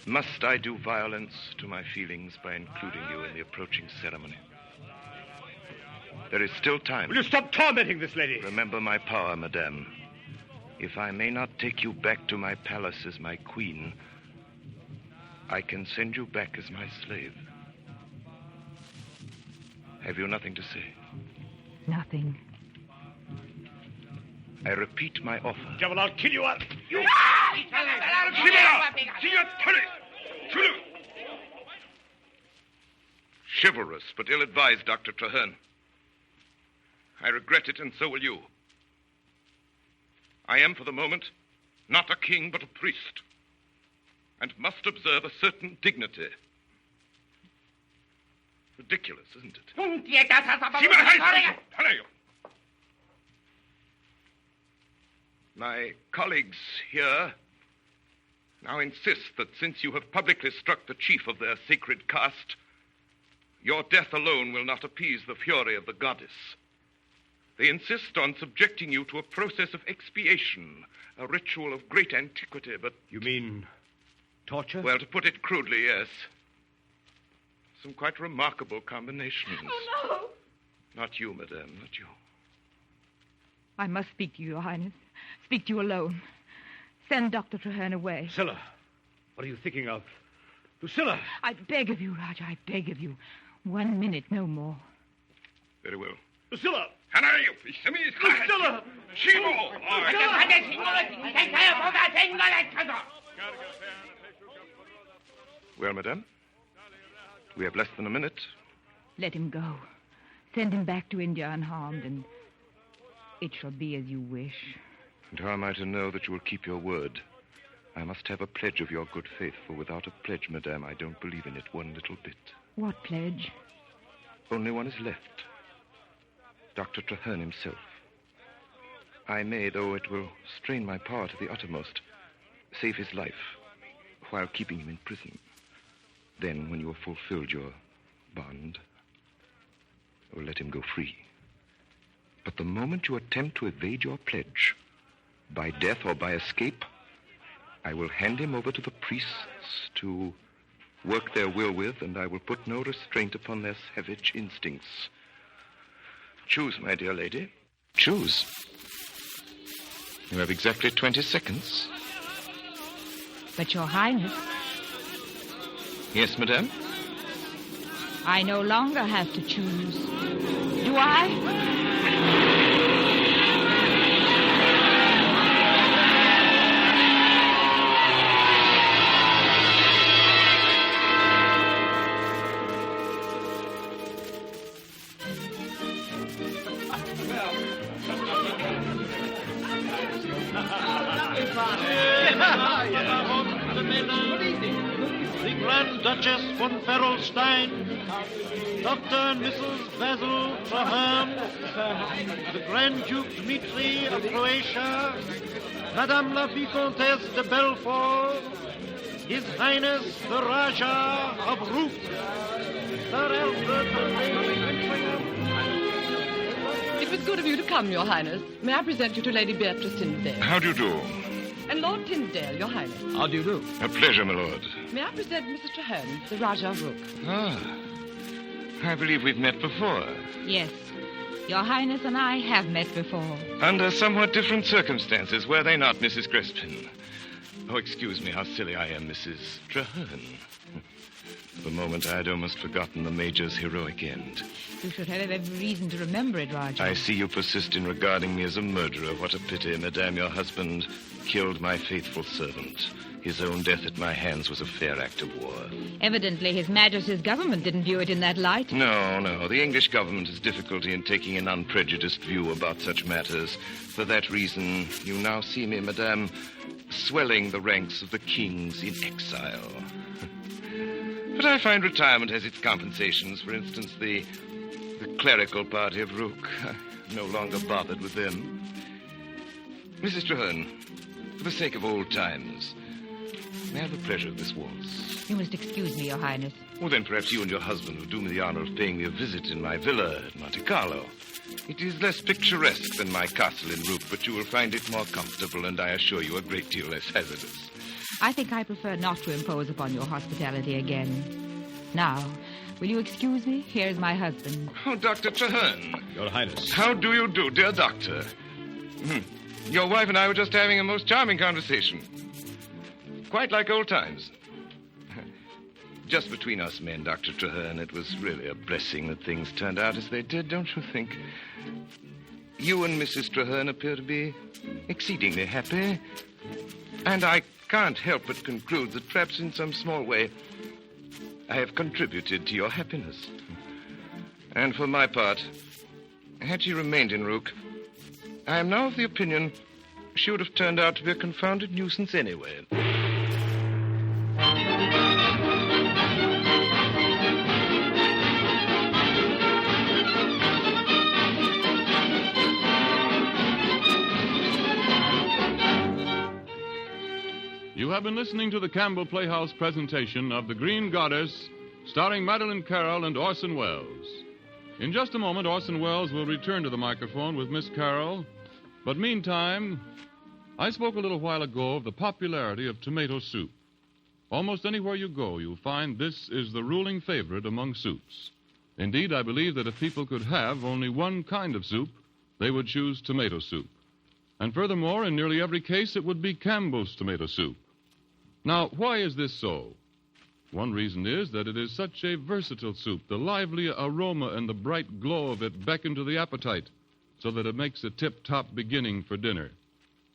Must I do violence to my feelings by including you in the approaching ceremony? There is still time. Will you stop tormenting this lady? Remember my power, madame. If I may not take you back to my palace as my queen, I can send you back as my slave. Have you nothing to say? Nothing. I repeat my offer. Devil, I'll kill you. Chivalrous, but ill-advised, Dr. Traherne. I regret it, and so will you. I am, for the moment, not a king, but a priest, and must observe a certain dignity. Ridiculous, isn't it? My colleagues here now insist that since you have publicly struck the chief of their sacred caste, your death alone will not appease the fury of the goddess. They insist on subjecting you to a process of expiation, a ritual of great antiquity, but... You mean torture? Well, to put it crudely, yes. Some quite remarkable combinations. Oh, no! Not you, madame, not you. I must speak to you, Your Highness. Speak to you alone. Send Dr. Traherne away. Pricilla, what are you thinking of? Pricilla! I beg of you, Raja, I beg of you. 1 minute, no more. Very well. Pricilla! Pricilla! Well, madame, we have less than a minute. Let him go. Send him back to India unharmed, and it shall be as you wish. And how am I to know that you will keep your word? I must have a pledge of your good faith, for without a pledge, madame, I don't believe in it one little bit. What pledge? Only one is left. Dr. Traherne himself. I may, though it will strain my power to the uttermost, save his life while keeping him in prison. Then, when you have fulfilled your bond, I will let him go free. But the moment you attempt to evade your pledge, by death or by escape, I will hand him over to the priests to work their will with, and I will put no restraint upon their savage instincts. Choose, my dear lady. Choose. You have exactly 20 seconds. But, Your Highness... Yes, madame? I no longer have to choose. Do I? The Grand Duchess von Ferrelstein, Dr. and Mrs. Basil Traherne, the Grand Duke Dmitri of Croatia, Madame la Vicomtesse de Belfort, His Highness the Rajah of Rook, Sir Alfred It was good of you to come, Your Highness. May I present you to Lady Beatrice Tinsdale? How do you do? And Lord Tinsdale, Your Highness. How do you do? A pleasure, my lord. May I present Mrs. Traherne, the Rajah of Rook? Ah, I believe we've met before. Yes. Your Highness and I have met before. Under somewhat different circumstances, were they not, Mrs. Crespin? Oh, excuse me, how silly I am, Mrs. Traherne. For the moment, I had almost forgotten the Major's heroic end. You should have every reason to remember it, Roger. I see you persist in regarding me as a murderer. What a pity, Madame. Your husband killed my faithful servant. His own death at my hands was a fair act of war. Evidently, His Majesty's government didn't view it in that light. No. The English government has difficulty in taking an unprejudiced view about such matters. For that reason, you now see me, Madame, swelling the ranks of the kings in exile. But I find retirement has its compensations. For instance, the clerical party of Rook. I'm no longer bothered with them. Mrs. Traherne, for the sake of old times, may I have the pleasure of this waltz? You must excuse me, Your Highness. Well, then perhaps you and your husband will do me the honor of paying me a visit in my villa at Monte Carlo. It is less picturesque than my castle in Rook, but you will find it more comfortable and I assure you a great deal less hazardous. I think I prefer not to impose upon your hospitality again. Now, will you excuse me? Here's my husband. Oh, Dr. Traherne. Your Highness. How do you do, dear doctor? Your wife and I were just having a most charming conversation. Quite like old times. Just between us men, Dr. Traherne, it was really a blessing that things turned out as they did, don't you think? You and Mrs. Traherne appear to be exceedingly happy. And I can't help but conclude that perhaps in some small way I have contributed to your happiness. And for my part, had she remained in Rook, I am now of the opinion she would have turned out to be a confounded nuisance anyway. You have been listening to the Campbell Playhouse presentation of The Green Goddess, starring Madeleine Carroll and Orson Welles. In just a moment, Orson Welles will return to the microphone with Miss Carroll. But meantime, I spoke a little while ago of the popularity of tomato soup. Almost anywhere you go, you'll find this is the ruling favorite among soups. Indeed, I believe that if people could have only one kind of soup, they would choose tomato soup. And furthermore, in nearly every case, it would be Campbell's tomato soup. Now, why is this so? One reason is that it is such a versatile soup. The lively aroma and the bright glow of it beckon to the appetite, so that it makes a tip-top beginning for dinner.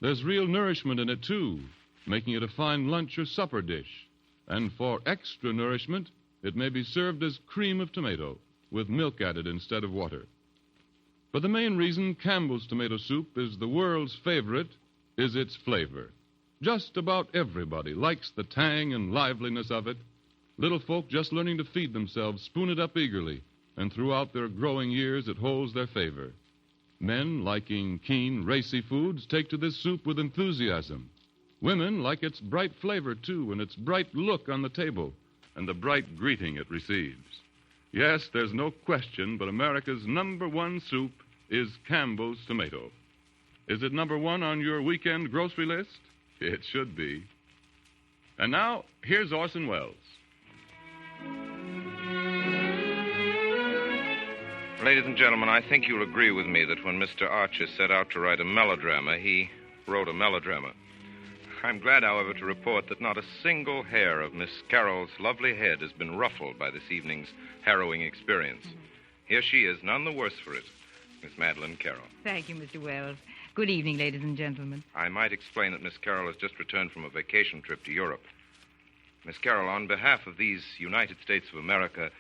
There's real nourishment in it, too, making it a fine lunch or supper dish. And for extra nourishment, it may be served as cream of tomato, with milk added instead of water. But the main reason Campbell's tomato soup is the world's favorite is its flavor. Just about everybody likes the tang and liveliness of it. Little folk just learning to feed themselves spoon it up eagerly, and throughout their growing years it holds their favor. Men, liking keen, racy foods, take to this soup with enthusiasm. Women like its bright flavor, too, and its bright look on the table, and the bright greeting it receives. Yes, there's no question, but America's number one soup is Campbell's tomato. Is it number one on your weekend grocery list? It should be. And now, here's Orson Welles. Ladies and gentlemen, I think you'll agree with me that when Mr. Archer set out to write a melodrama, he wrote a melodrama. I'm glad, however, to report that not a single hair of Miss Carroll's lovely head has been ruffled by this evening's harrowing experience. Here she is, none the worse for it, Miss Madeleine Carroll. Thank you, Mr. Wells. Good evening, ladies and gentlemen. I might explain that Miss Carroll has just returned from a vacation trip to Europe. Miss Carroll, on behalf of these United States of America,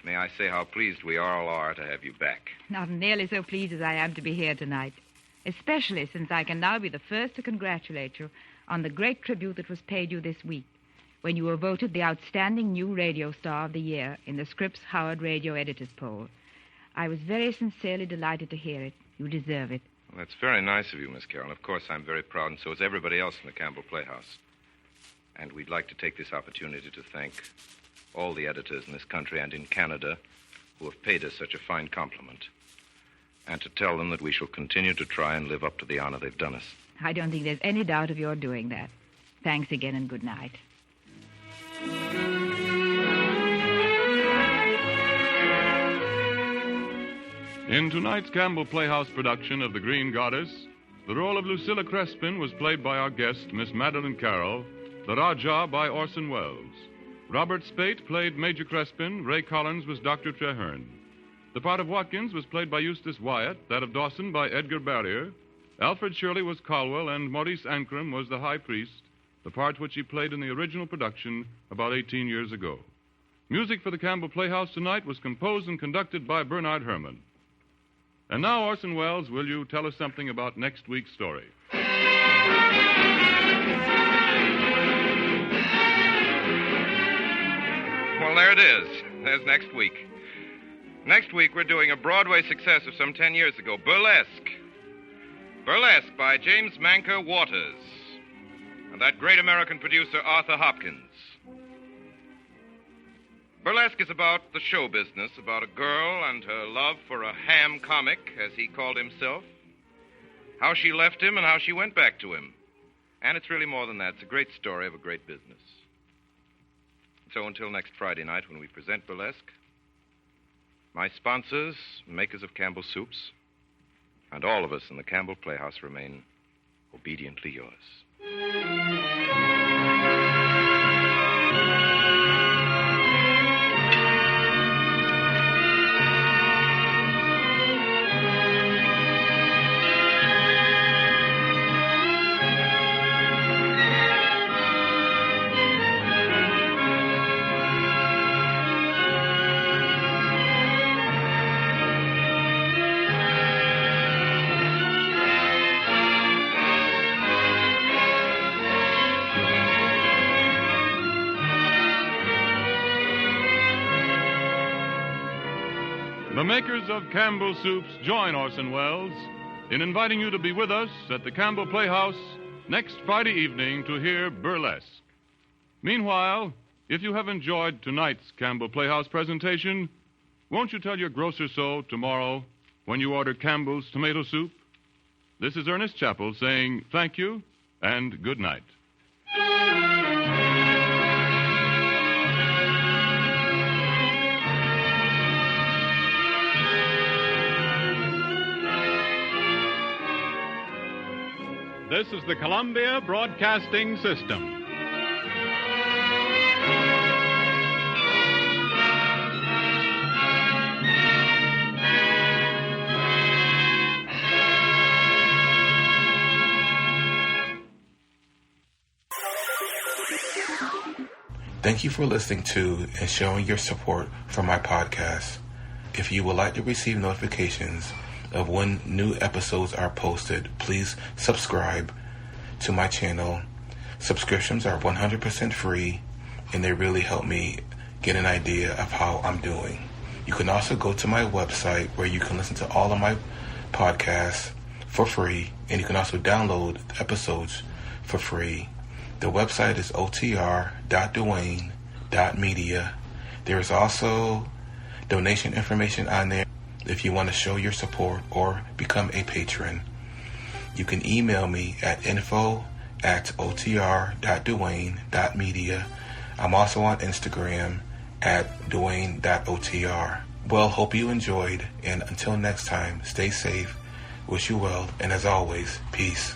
may I say how pleased we all are to have you back. Not nearly so pleased as I am to be here tonight, especially since I can now be the first to congratulate you on the great tribute that was paid you this week, when you were voted the outstanding new radio star of the year in the Scripps Howard Radio Editors Poll. I was very sincerely delighted to hear it. You deserve it. Well, that's very nice of you, Miss Carroll. Of course, I'm very proud, and so is everybody else in the Campbell Playhouse. And we'd like to take this opportunity to thank all the editors in this country and in Canada who have paid us such a fine compliment, and to tell them that we shall continue to try and live up to the honor they've done us. I don't think there's any doubt of your doing that. Thanks again and good night. In tonight's Campbell Playhouse production of The Green Goddess, the role of Lucilla Crespin was played by our guest, Miss Madeline Carroll, the Rajah by Orson Welles. Robert Spaeth played Major Crespin, Ray Collins was Dr. Treherne. The part of Watkins was played by Eustace Wyatt, that of Dawson by Edgar Barrier. Alfred Shirley was Caldwell, and Maurice Ankrum was the High Priest, the part which he played in the original production about 18 years ago. Music for the Campbell Playhouse tonight was composed and conducted by Bernard Herrmann. And now, Orson Welles, will you tell us something about next week's story? Well, there it is. There's next week. Next week, we're doing a Broadway success of some 10 years ago, Burlesque. Burlesque by James Manker Waters and that great American producer, Arthur Hopkins. Burlesque is about the show business, about a girl and her love for a ham comic, as he called himself, how she left him and how she went back to him. And it's really more than that. It's a great story of a great business. So until next Friday night when we present Burlesque, my sponsors, makers of Campbell Soups, and all of us in the Campbell Playhouse remain obediently yours. The makers of Campbell Soups join Orson Welles in inviting you to be with us at the Campbell Playhouse next Friday evening to hear Burlesque. Meanwhile, if you have enjoyed tonight's Campbell Playhouse presentation, won't you tell your grocer so tomorrow when you order Campbell's tomato soup? This is Ernest Chappell saying thank you and good night. This is the Columbia Broadcasting System. Thank you for listening to and showing your support for my podcast. If you would like to receive notifications of when new episodes are posted, please subscribe to my channel. Subscriptions are 100% free, and they really help me get an idea of how I'm doing. You can also go to my website where you can listen to all of my podcasts for free, and you can also download the episodes for free. The website is otr.duane.media. There is also donation information on there if you want to show your support or become a patron. You can email me at info@otr.duane.media. I'm also on Instagram at duane.otr. Well, hope you enjoyed, and until next time, stay safe, wish you well, and as always, peace.